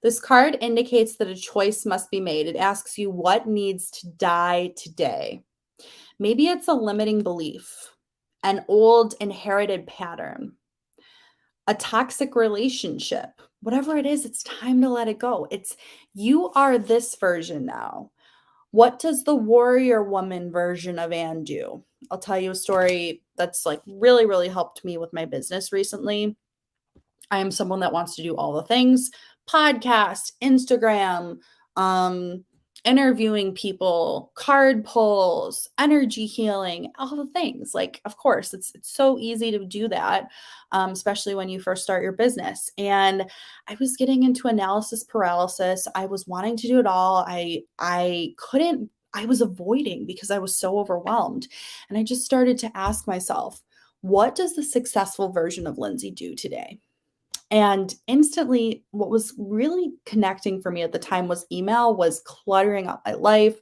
This card indicates that a choice must be made. It asks you what needs to die today. Maybe it's a limiting belief, an old inherited pattern, a toxic relationship. Whatever it is, it's time to let it go. You are this version now. What does the warrior woman version of Anne do? I'll tell you a story that's like really, really helped me with my business recently. I am someone that wants to do all the things, podcast, Instagram, interviewing people, card pulls, energy healing, all the things. Like, of course, it's so easy to do that, especially when you first start your business. And I was getting into analysis paralysis. I was wanting to do it all. I couldn't. I was avoiding because I was so overwhelmed. And I just started to ask myself, what does the successful version of Lindsay do today? And instantly, what was really connecting for me at the time was email was cluttering up my life.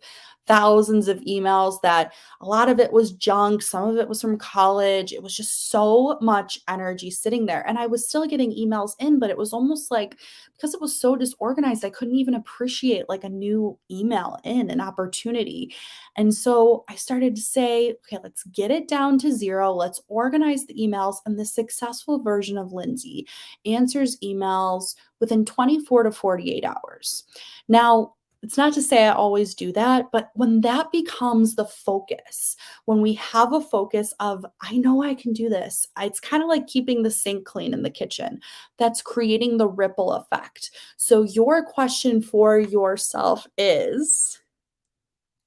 Thousands of emails that a lot of it was junk. Some of it was from college. It was just so much energy sitting there. And I was still getting emails in, but it was almost like because it was so disorganized, I couldn't even appreciate like a new email in an opportunity. And so I started to say, okay, let's get it down to zero. Let's organize the emails. And the successful version of Lindsay answers emails within 24 to 48 hours. Now, it's not to say I always do that, but when that becomes the focus, when we have a focus of, I know I can do this, it's kind of like keeping the sink clean in the kitchen. That's creating the ripple effect. So, your question for yourself is,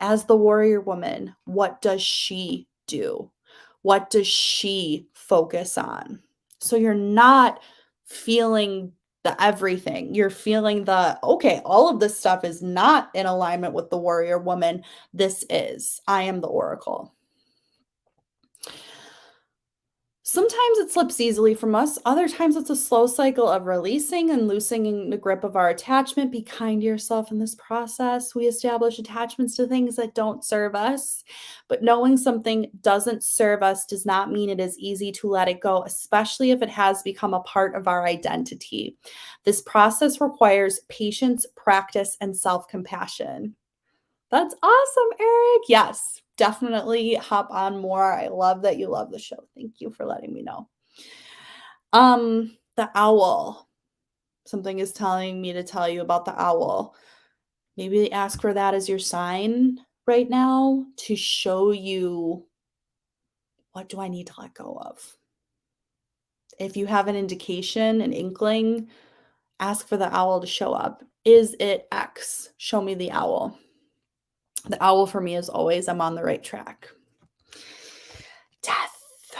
as the warrior woman, what does she do? What does she focus on? So, you're not feeling the everything. You're feeling the, okay, all of this stuff is not in alignment with the warrior woman. This is. I am the oracle. Sometimes it slips easily from us. Other times it's a slow cycle of releasing and loosening the grip of our attachment. Be kind to yourself in this process. We establish attachments to things that don't serve us, but knowing something doesn't serve us does not mean it is easy to let it go, especially if it has become a part of our identity. This process requires patience, practice, and self-compassion. That's awesome, Eric. Yes, definitely hop on more. I love that you love the show. Thank you for letting me know. The owl. Something is telling me to tell you about the owl. Maybe ask for that as your sign right now to show you, what do I need to let go of? If you have an indication, an inkling, ask for the owl to show up. Is it X? Show me the owl. The owl for me is always, I'm on the right track. Death.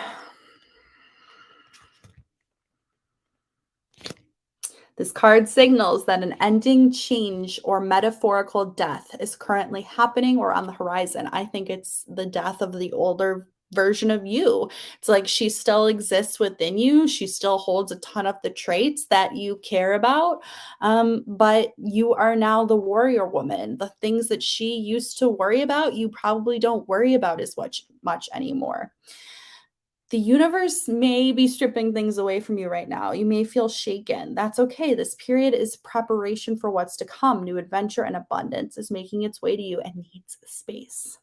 This card signals that an ending, change, or metaphorical death is currently happening or on the horizon. I think it's the death of the older version of you. It's like she still exists within you. She still holds a ton of the traits that you care about. But you are now the warrior woman. The things that she used to worry about, you probably don't worry about as much anymore. The universe may be stripping things away from you right now. You may feel shaken. That's okay. This period is preparation for what's to come. New adventure and abundance is making its way to you and needs space.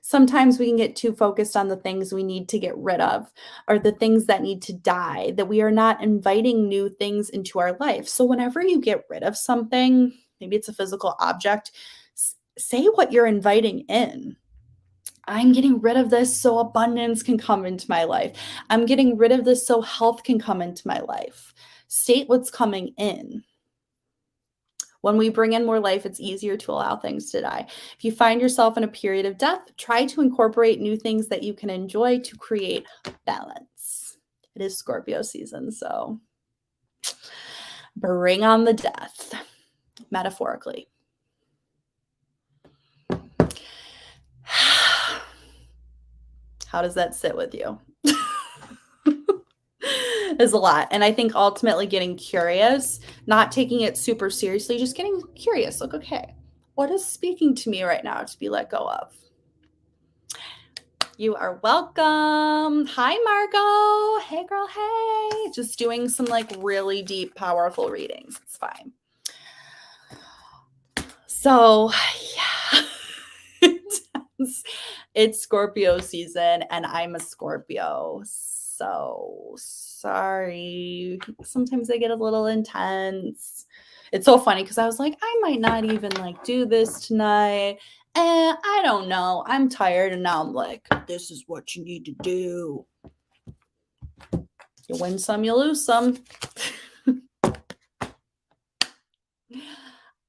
Sometimes we can get too focused on the things we need to get rid of or the things that need to die, that we are not inviting new things into our life. So whenever you get rid of something, maybe it's a physical object, say what you're inviting in. I'm getting rid of this so abundance can come into my life. I'm getting rid of this so health can come into my life. State what's coming in. When we bring in more life, it's easier to allow things to die. If you find yourself in a period of death, try to incorporate new things that you can enjoy to create balance. It is Scorpio season, so bring on the death, metaphorically. How does that sit with you? Is a lot. And I think ultimately getting curious, not taking it super seriously, just getting curious. Like, okay, what is speaking to me right now to be let go of? You are welcome. Hi, Margot. Hey, girl. Hey. Just doing some like really deep, powerful readings. It's fine. So, yeah, it's Scorpio season, and I'm a Scorpio. So sorry. Sometimes I get a little intense. It's so funny because I was like, I might not even like do this tonight. And I don't know. I'm tired, and now I'm like, this is what you need to do. You win some, you lose some.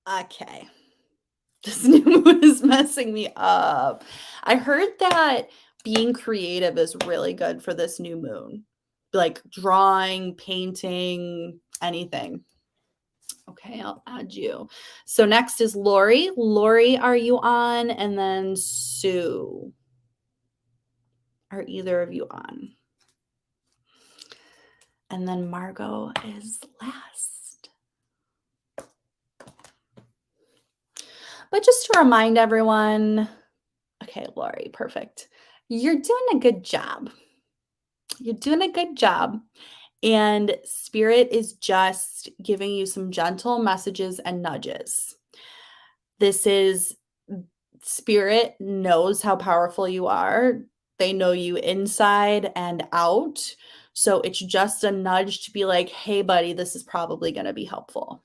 Okay. This new moon is messing me up. I heard that being creative is really good for this new moon, like drawing, painting, anything. Okay, I'll add you. So next is Lori. Lori, are you on? And then Sue. Are either of you on? And then Margot is last. But just to remind everyone, okay, Lori, perfect. You're doing a good job. You're doing a good job. And Spirit is just giving you some gentle messages and nudges. This is Spirit knows how powerful you are. They know you inside and out. So it's just a nudge to be like, hey, buddy, this is probably going to be helpful.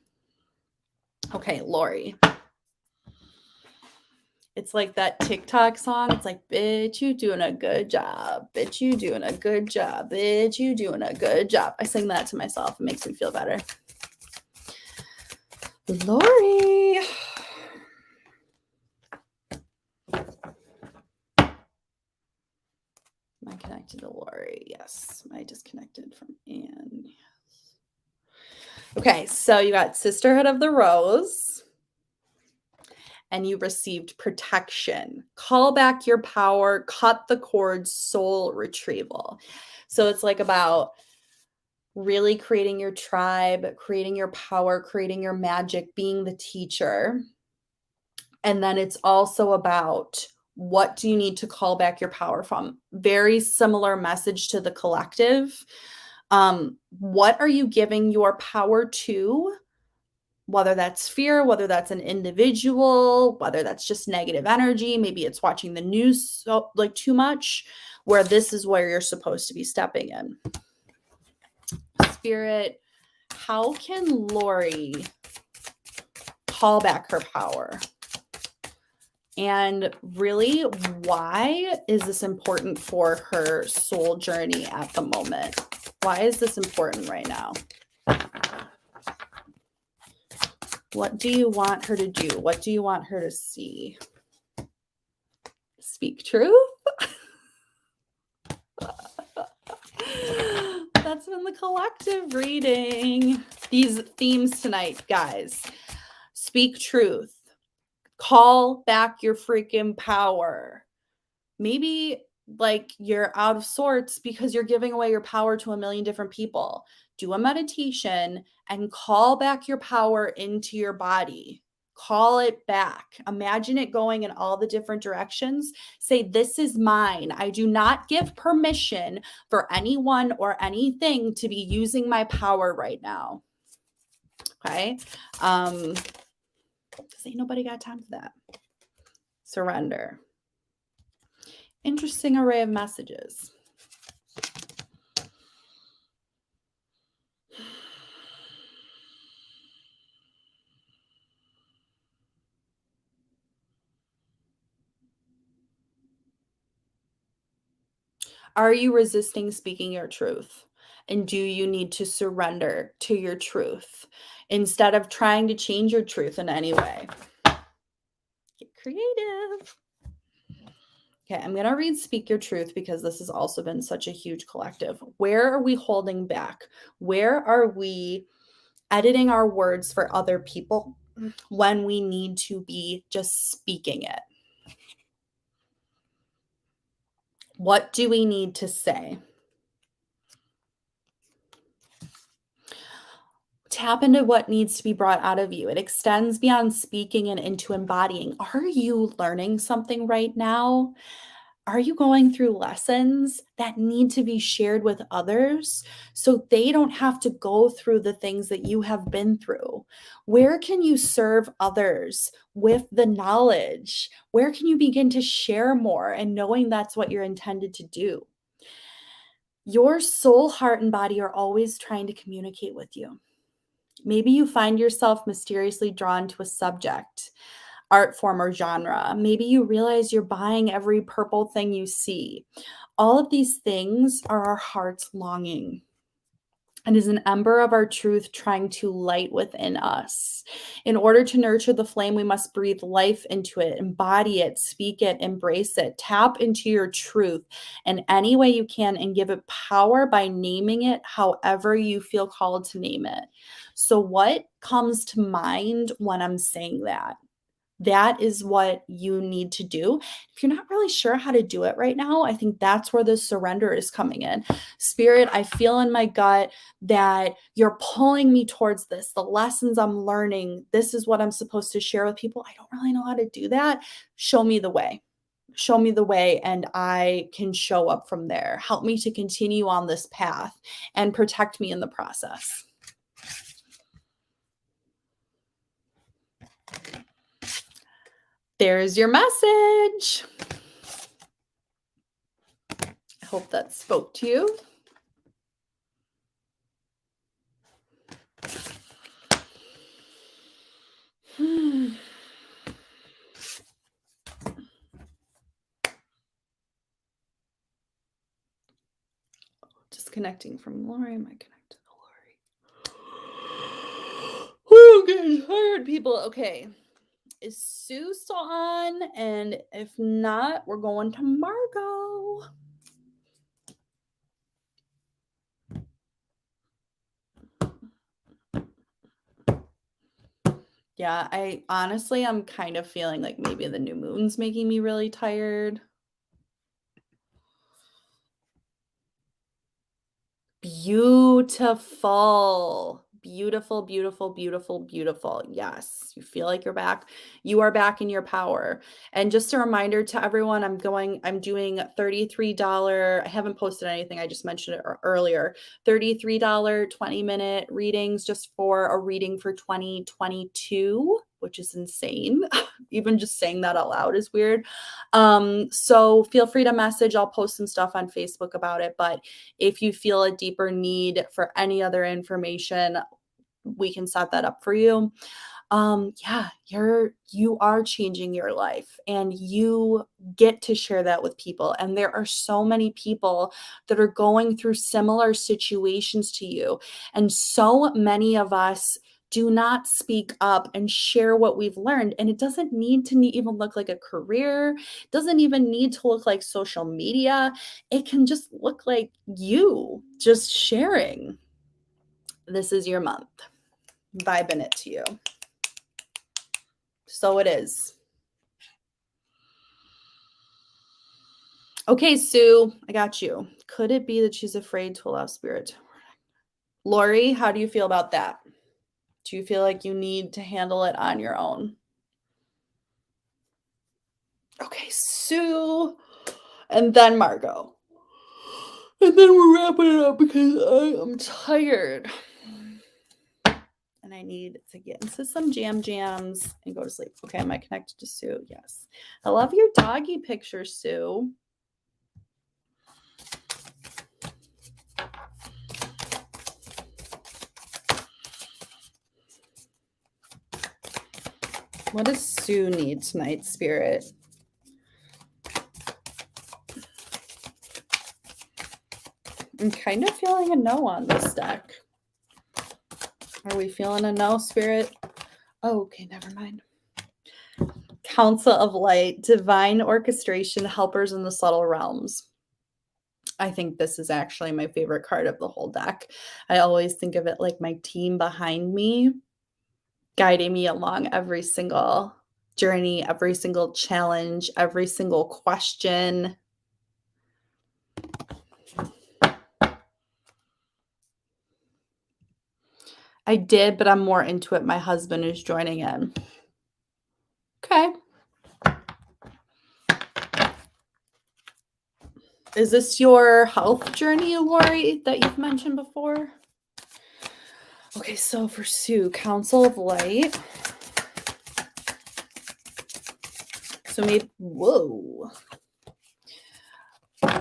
Okay, Lori. It's like that TikTok song. It's like, bitch, you doing a good job. Bitch, you doing a good job. Bitch, you doing a good job. I sing that to myself. It makes me feel better. Lori. Am I connected to Lori? Yes. Am I disconnected from Anne? Yes. Okay, so you got Sisterhood of the Rose. And you received protection. Call back your power, cut the cord, soul retrieval. So it's like about really creating your tribe, creating your power, creating your magic, being the teacher. And then it's also about what do you need to call back your power from? Very similar message to the collective. What are you giving your power to? Whether that's fear, whether that's an individual, whether that's just negative energy, maybe it's watching the news like too much, where this is where you're supposed to be stepping in. Spirit, how can Lori call back her power? And really, why is this important for her soul journey at the moment? Why is this important right now? What do you want her to do? What do you want her to see? Speak truth? That's been the collective reading. These themes tonight, guys. Speak truth. Call back your freaking power. Maybe like you're out of sorts because you're giving away your power to a million different people. Do a meditation and call back your power into your body. Call it back. Imagine it going in all the different directions. Say, this is mine. I do not give permission for anyone or anything to be using my power right now. Okay? Because ain't nobody got time for that. Surrender. Interesting array of messages. Are you resisting speaking your truth? And do you need to surrender to your truth instead of trying to change your truth in any way? Get creative. Okay, I'm going to read Speak Your Truth because this has also been such a huge collective. Where are we holding back? Where are we editing our words for other people when we need to be just speaking it? What do we need to say? Tap into what needs to be brought out of you. It extends beyond speaking and into embodying. Are you learning something right now? Are you going through lessons that need to be shared with others so they don't have to go through the things that you have been through? Where can you serve others with the knowledge? Where can you begin to share more and knowing that's what you're intended to do? Your soul, heart, and body are always trying to communicate with you. Maybe you find yourself mysteriously drawn to a subject, art form, or genre. Maybe you realize you're buying every purple thing you see. All of these things are our heart's longing. It is an ember of our truth trying to light within us. In order to nurture the flame, we must breathe life into it, embody it, speak it, embrace it, tap into your truth in any way you can, and give it power by naming it however you feel called to name it. So, what comes to mind when I'm saying that? That is what you need to do. If you're not really sure how to do it right now, I think that's where the surrender is coming in. Spirit, I feel in my gut that you're pulling me towards this. The lessons I'm learning, this is what I'm supposed to share with people. I don't really know how to do that. Show me the way. Show me the way, and I can show up from there. Help me to continue on this path and protect me in the process. There's your message. I hope that spoke to you. Disconnecting from Lori. Am I connected to Lori? Oh, I'm getting tired, people. Okay. Is Sue still on? And if not, we're going to Margot. Yeah, I'm kind of feeling like maybe the new moon's making me really tired. Beautiful. Beautiful, beautiful, beautiful, beautiful. Yes, you feel like you're back. You are back in your power. And just a reminder to everyone, I'm doing $33. I haven't posted anything. I just mentioned it earlier. $33 20-minute readings just for a reading for 2022, which is insane. Even just saying that out loud is weird. So feel free to message. I'll post some stuff on Facebook about it. But if you feel a deeper need for any other information, we can set that up for you. Yeah, you are changing your life, and you get to share that with people. And there are so many people that are going through similar situations to you. And so many of us do not speak up and share what we've learned. And it doesn't need to even look like a career, it doesn't even need to look like social media. It can just look like you just sharing. This is your month. Vibing it to you. So it is. Okay, Sue, I got you. Could it be that she's afraid to allow spirit to protect? Lori, how do you feel about that? Do you feel like you need to handle it on your own? Okay, Sue, and then Margot. And then we're wrapping it up because I am tired. And I need to get into some jams and go to sleep. Okay, am I connected to Sue? Yes. I love your doggy picture, Sue. What does Sue need tonight, Spirit? I'm kind of feeling a no on this deck. Are we feeling a no, Spirit? Oh, okay, never mind. Council of Light, divine orchestration, helpers in the subtle realms. I think this is actually my favorite card of the whole deck. I always think of it like my team behind me, guiding me along every single journey, every single challenge, every single question. I did, but I'm more into it. My husband is joining in. Okay. Is this your health journey, Lori, that you've mentioned before? Okay, so for Sue, Council of Light. So maybe, whoa.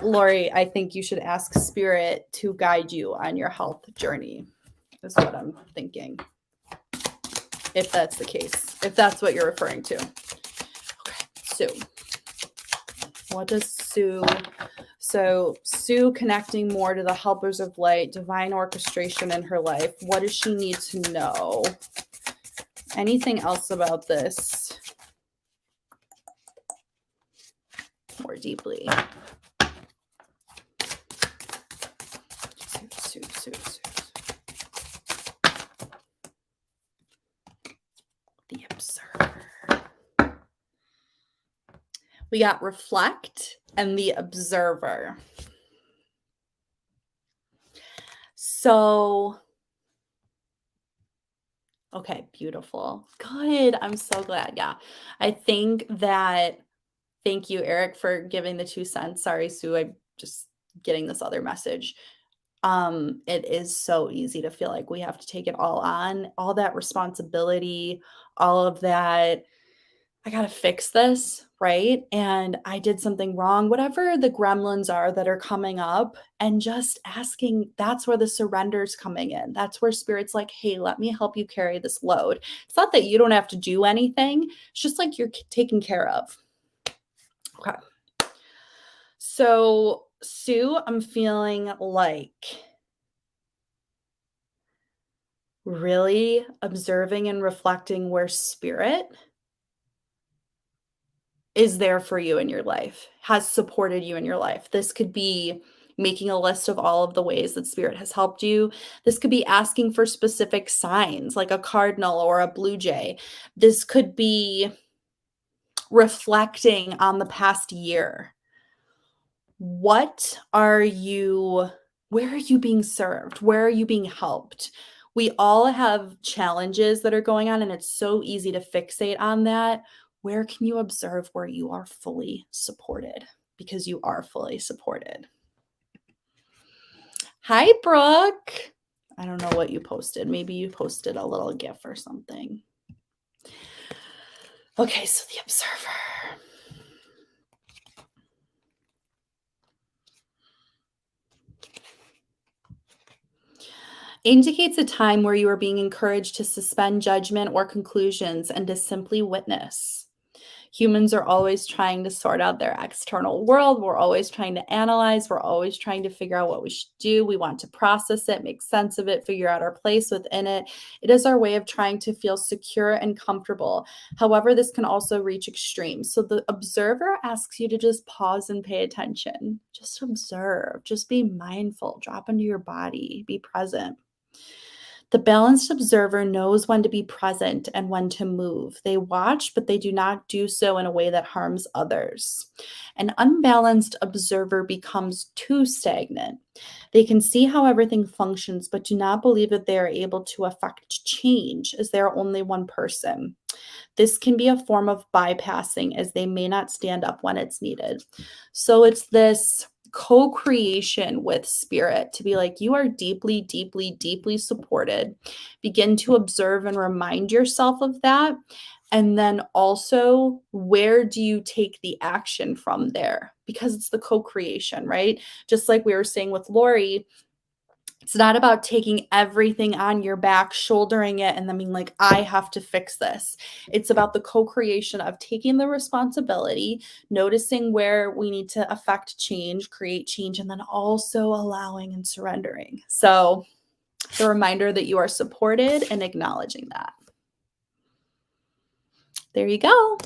Lori, I think you should ask Spirit to guide you on your health journey, is what I'm thinking. If that's the case, if that's what you're referring to. Okay, Sue. What does Sue? So Sue connecting more to the helpers of light, divine orchestration in her life. What does she need to know? Anything else about this more deeply? Sue. The observer. We got reflect and the observer. So, okay, beautiful. Good. I'm so glad. Yeah. I think that, thank you, Eric, for giving the 2 cents. Sorry, Sue, I'm just getting this other message. It is so easy to feel like we have to take it all on, all that responsibility, all of that. I got to fix this, right? And I did something wrong, whatever the gremlins are that are coming up, and just asking, that's where the surrender's coming in. That's where Spirit's like, hey, let me help you carry this load. It's not that you don't have to do anything. It's just like you're taken care of. Okay. So, Sue, I'm feeling like really observing and reflecting where Spirit is there for you in your life, has supported you in your life. This could be making a list of all of the ways that Spirit has helped you. This could be asking for specific signs like a cardinal or a blue jay. This could be reflecting on the past year. Where are you being served? Where are you being helped? We all have challenges that are going on, and it's so easy to fixate on that. Where can you observe where you are fully supported? Because you are fully supported. Hi, Brooke. I don't know what you posted. Maybe you posted a little GIF or something. Okay, so the observer. Indicates a time where you are being encouraged to suspend judgment or conclusions and to simply witness. Humans are always trying to sort out their external world. We're always trying to analyze. We're always trying to figure out what we should do. We want to process it, make sense of it, figure out our place within it. It is our way of trying to feel secure and comfortable. However, this can also reach extremes. So the observer asks you to just pause and pay attention. Just observe. Just be mindful. Drop into your body. Be present. The balanced observer knows when to be present and when to move. They watch, but they do not do so in a way that harms others. An unbalanced observer becomes too stagnant. They can see how everything functions, but do not believe that they are able to affect change, as they are only one person. This can be a form of bypassing, as they may not stand up when it's needed. So it's this co-creation with Spirit to be like, you are deeply, deeply, deeply supported. Begin to observe and remind yourself of that. And then also, where do you take the action from there? Because it's the co-creation, right? Just like we were saying with Lori, it's not about taking everything on your back, shouldering it, and then being like, I have to fix this. It's about the co-creation of taking the responsibility, noticing where we need to affect change, create change, and then also allowing and surrendering. So the reminder that you are supported and acknowledging that. There you go.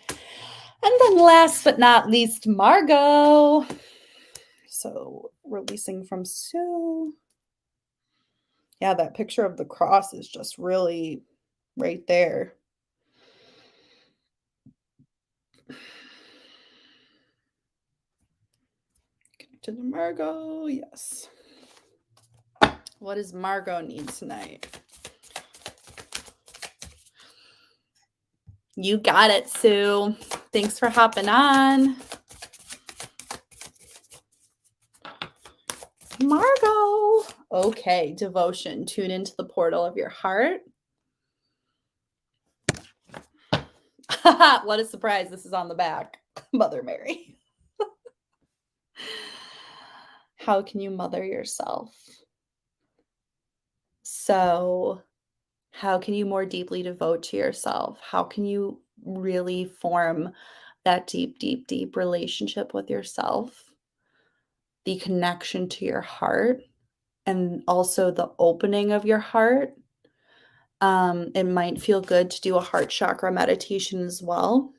And then last but not least, Margot. So releasing from Sue. Yeah, that picture of the cross is just really right there. Connected to Margot, yes. What does Margot need tonight? You got it, Sue. Thanks for hopping on. Okay, devotion. Tune into the portal of your heart. What a surprise. This is on the back. Mother Mary. How can you mother yourself? So, how can you more deeply devote to yourself? How can you really form that deep, deep, deep relationship with yourself? The connection to your heart and also the opening of your heart. It might feel good to do a heart chakra meditation as well,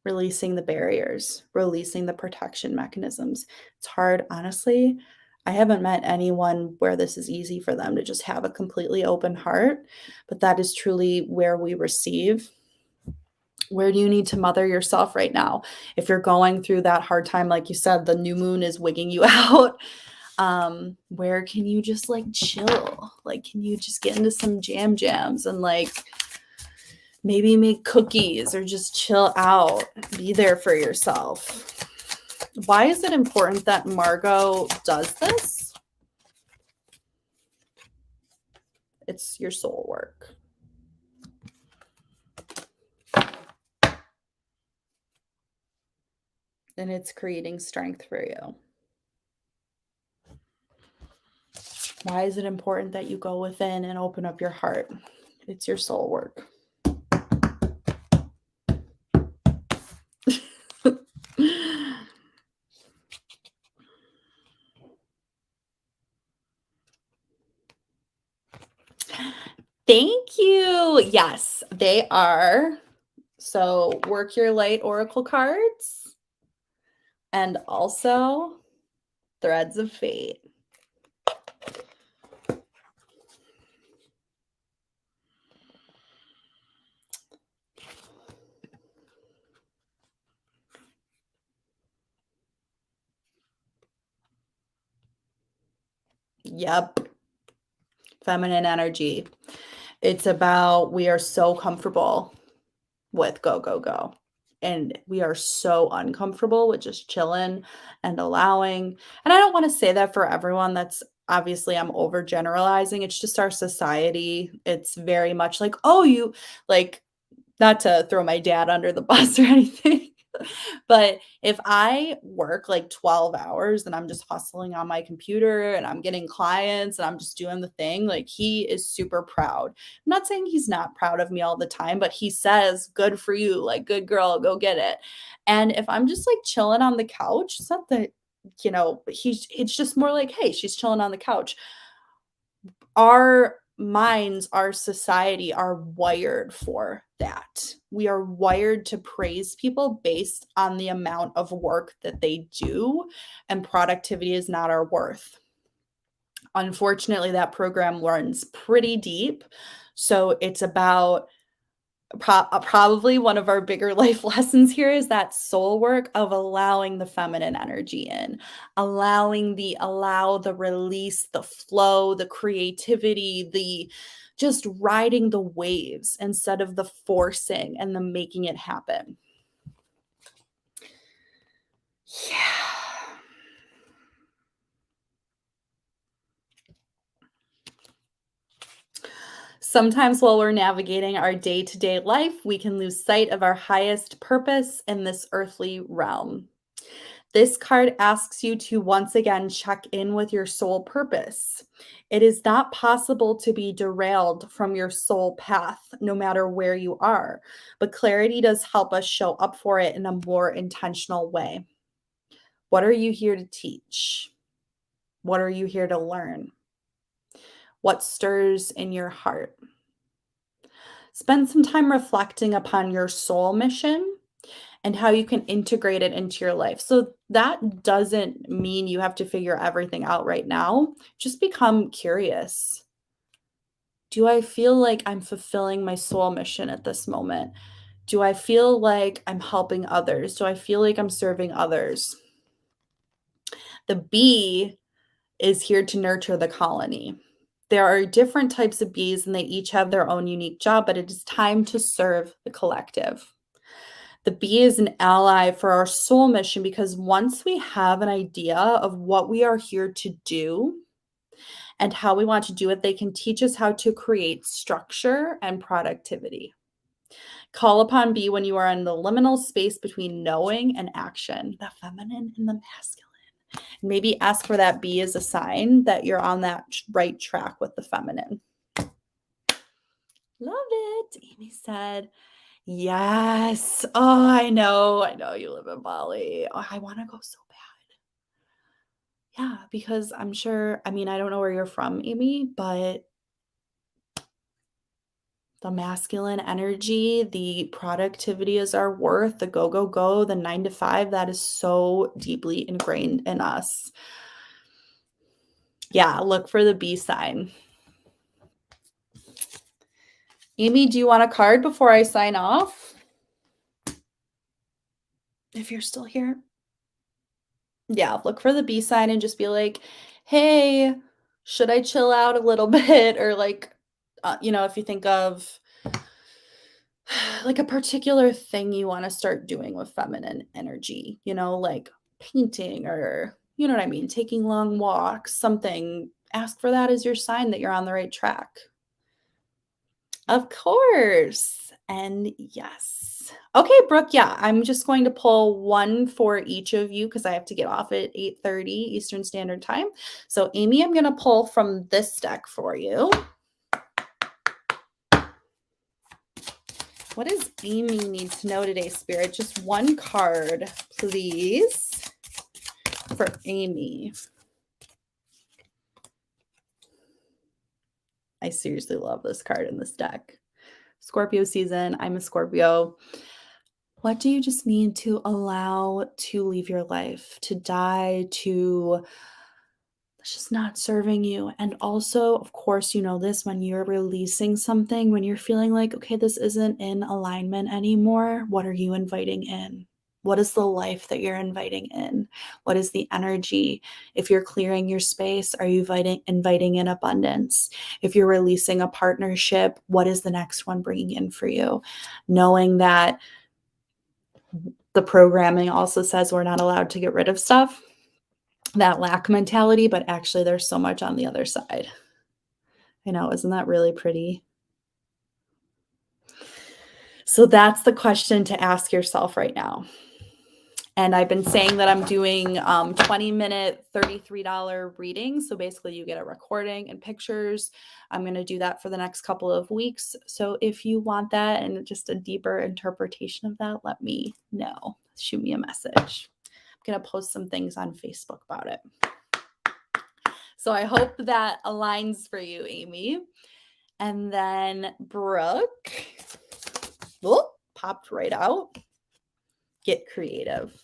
releasing the barriers, releasing the protection mechanisms. It's hard, honestly. I haven't met anyone where this is easy for them to just have a completely open heart, but that is truly where we receive. Where do you need to mother yourself right now? If you're going through that hard time, like you said, the new moon is wigging you out. Where can you just like chill? Like, can you just get into some jams and like maybe make cookies or just chill out, be there for yourself? Why is it important that Margot does this? It's your soul work. And it's creating strength for you. Why is it important that you go within and open up your heart? It's your soul work. Thank you. Yes, they are. So work your light oracle cards and also threads of fate. Yep. Feminine energy. It's about we are so comfortable with go, go, go. And we are so uncomfortable with just chilling and allowing. And I don't want to say that for everyone. That's obviously I'm overgeneralizing. It's just our society. It's very much like, oh, you like, not to throw my dad under the bus or anything. But if I work like 12 hours and I'm just hustling on my computer and I'm getting clients and I'm just doing the thing, like he is super proud. I'm not saying he's not proud of me all the time, but he says, good for you, like good girl, go get it. And if I'm just like chilling on the couch, it's not that, it's just more like, hey, she's chilling on the couch. Our minds, our society are wired for that. We are wired to praise people based on the amount of work that they do, and productivity is not our worth. Unfortunately, that program runs pretty deep. So it's about probably one of our bigger life lessons here is that soul work of allowing the feminine energy in, allow the release, the flow, the creativity, the just riding the waves instead of the forcing and the making it happen. Yeah. Sometimes while we're navigating our day-to-day life, we can lose sight of our highest purpose in this earthly realm. This card asks you to once again check in with your soul purpose. It is not possible to be derailed from your soul path, no matter where you are, but clarity does help us show up for it in a more intentional way. What are you here to teach? What are you here to learn? What stirs in your heart? Spend some time reflecting upon your soul mission and how you can integrate it into your life. So that doesn't mean you have to figure everything out right now. Just become curious. Do I feel like I'm fulfilling my soul mission at this moment? Do I feel like I'm helping others? Do I feel like I'm serving others? The bee is here to nurture the colony. There are different types of bees and they each have their own unique job, but it is time to serve the collective. The bee is an ally for our soul mission because once we have an idea of what we are here to do, and how we want to do it. They can teach us how to create structure and productivity. Call upon B when you are in the liminal space between knowing and action, the feminine and the masculine. Maybe ask for that B as a sign that you're on that right track with the feminine. Love it. Amy said, yes. Oh, I know you live in Bali. Oh, I want to go so bad. Yeah, because I'm sure, I mean, I don't know where you're from, Amy, but the masculine energy, the productivity is our worth, the go, go, go, the 9 to 5, that is so deeply ingrained in us. Yeah, look for the B sign. Amy, do you want a card before I sign off? If you're still here. Yeah, look for the B sign and just be like, hey, should I chill out a little bit? Or like, if you think of like a particular thing you want to start doing with feminine energy, like painting or, you know what I mean, taking long walks, something, ask for that as your sign that you're on the right track. Of course. And yes. Okay, Brooke, yeah, I'm just going to pull one for each of you because I have to get off at 8:30 Eastern Standard Time. So Amy, I'm going to pull from this deck for you. What does Amy need to know today, Spirit? Just one card, please, for Amy. I seriously love this card in this deck. Scorpio season. I'm a Scorpio. What do you just need to allow to leave your life, to die, to it's just not serving you? And also, of course, you know this, when you're releasing something, when you're feeling like, okay, this isn't in alignment anymore, what are you inviting in? What is the life that you're inviting in? What is the energy? If you're clearing your space, are you inviting in abundance? If you're releasing a partnership, what is the next one bringing in for you? Knowing that the programming also says we're not allowed to get rid of stuff, that lack mentality, but actually there's so much on the other side. I know, isn't that really pretty? So that's the question to ask yourself right now. And I've been saying that I'm doing 20-minute, $33 readings. So basically you get a recording and pictures. I'm going to do that for the next couple of weeks. So if you want that and just a deeper interpretation of that, let me know. Shoot me a message. I'm going to post some things on Facebook about it. So I hope that aligns for you, Amy. And then Brooke, popped right out. Get creative.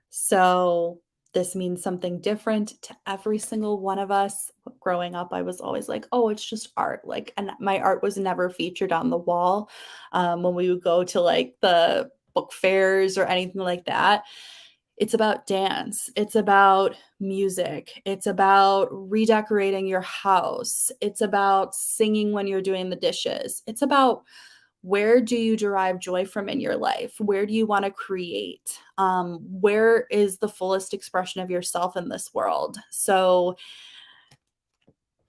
So this means something different to every single one of us. Growing up, I was always like, oh, it's just art. Like, and my art was never featured on the wall when we would go to like the book fairs or anything like that. It's about dance. It's about music. It's about redecorating your house. It's about singing when you're doing the dishes. It's about where do you derive joy from in your life? Where do you want to create? Where is the fullest expression of yourself in this world? So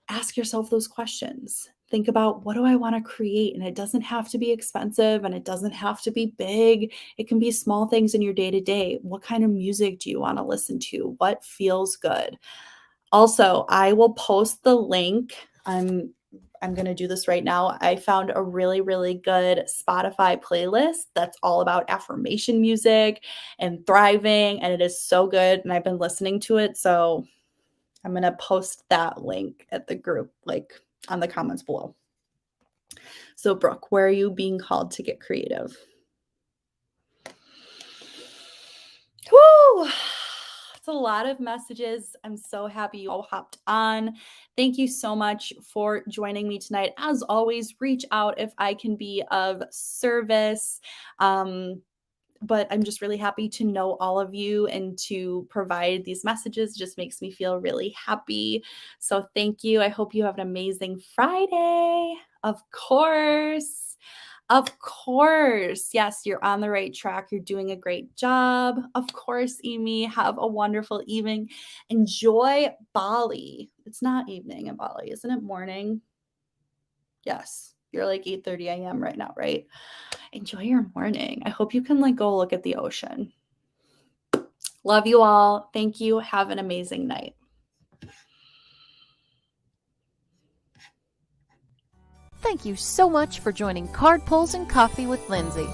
ask yourself those questions. Think about, what do I want to create? And it doesn't have to be expensive and it doesn't have to be big. It can be small things in your day-to-day. What kind of music do you want to listen to? What feels good? Also, I will post the link. I'm going to do this right now. I found a really, really good Spotify playlist that's all about affirmation music and thriving, and it is so good. And I've been listening to it. So I'm going to post that link at the group, like on the comments below. So Brooke, where are you being called to get creative? Woo! It's a lot of messages. I'm so happy you all hopped on. Thank you so much for joining me tonight. As always, reach out if I can be of service. But I'm just really happy to know all of you and to provide these messages. Just makes me feel really happy. So thank you. I hope you have an amazing Friday. Of course. Of course. Yes, you're on the right track. You're doing a great job. Of course, Amy. Have a wonderful evening. Enjoy Bali. It's not evening in Bali, isn't it morning? Yes. You're like 8:30 a.m. right now, right? Enjoy your morning. I hope you can like go look at the ocean. Love you all. Thank you. Have an amazing night. Thank you so much for joining Card Pulls and Coffee with Lindsay.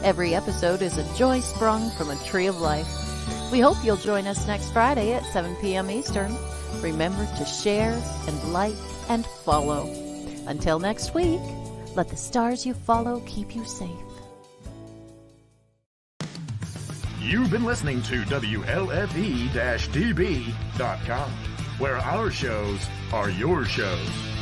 Every episode is a joy sprung from a tree of life. We hope you'll join us next Friday at 7 p.m. Eastern. Remember to share and like and follow. Until next week, let the stars you follow keep you safe. You've been listening to WLFE-DB.com, where our shows are your shows.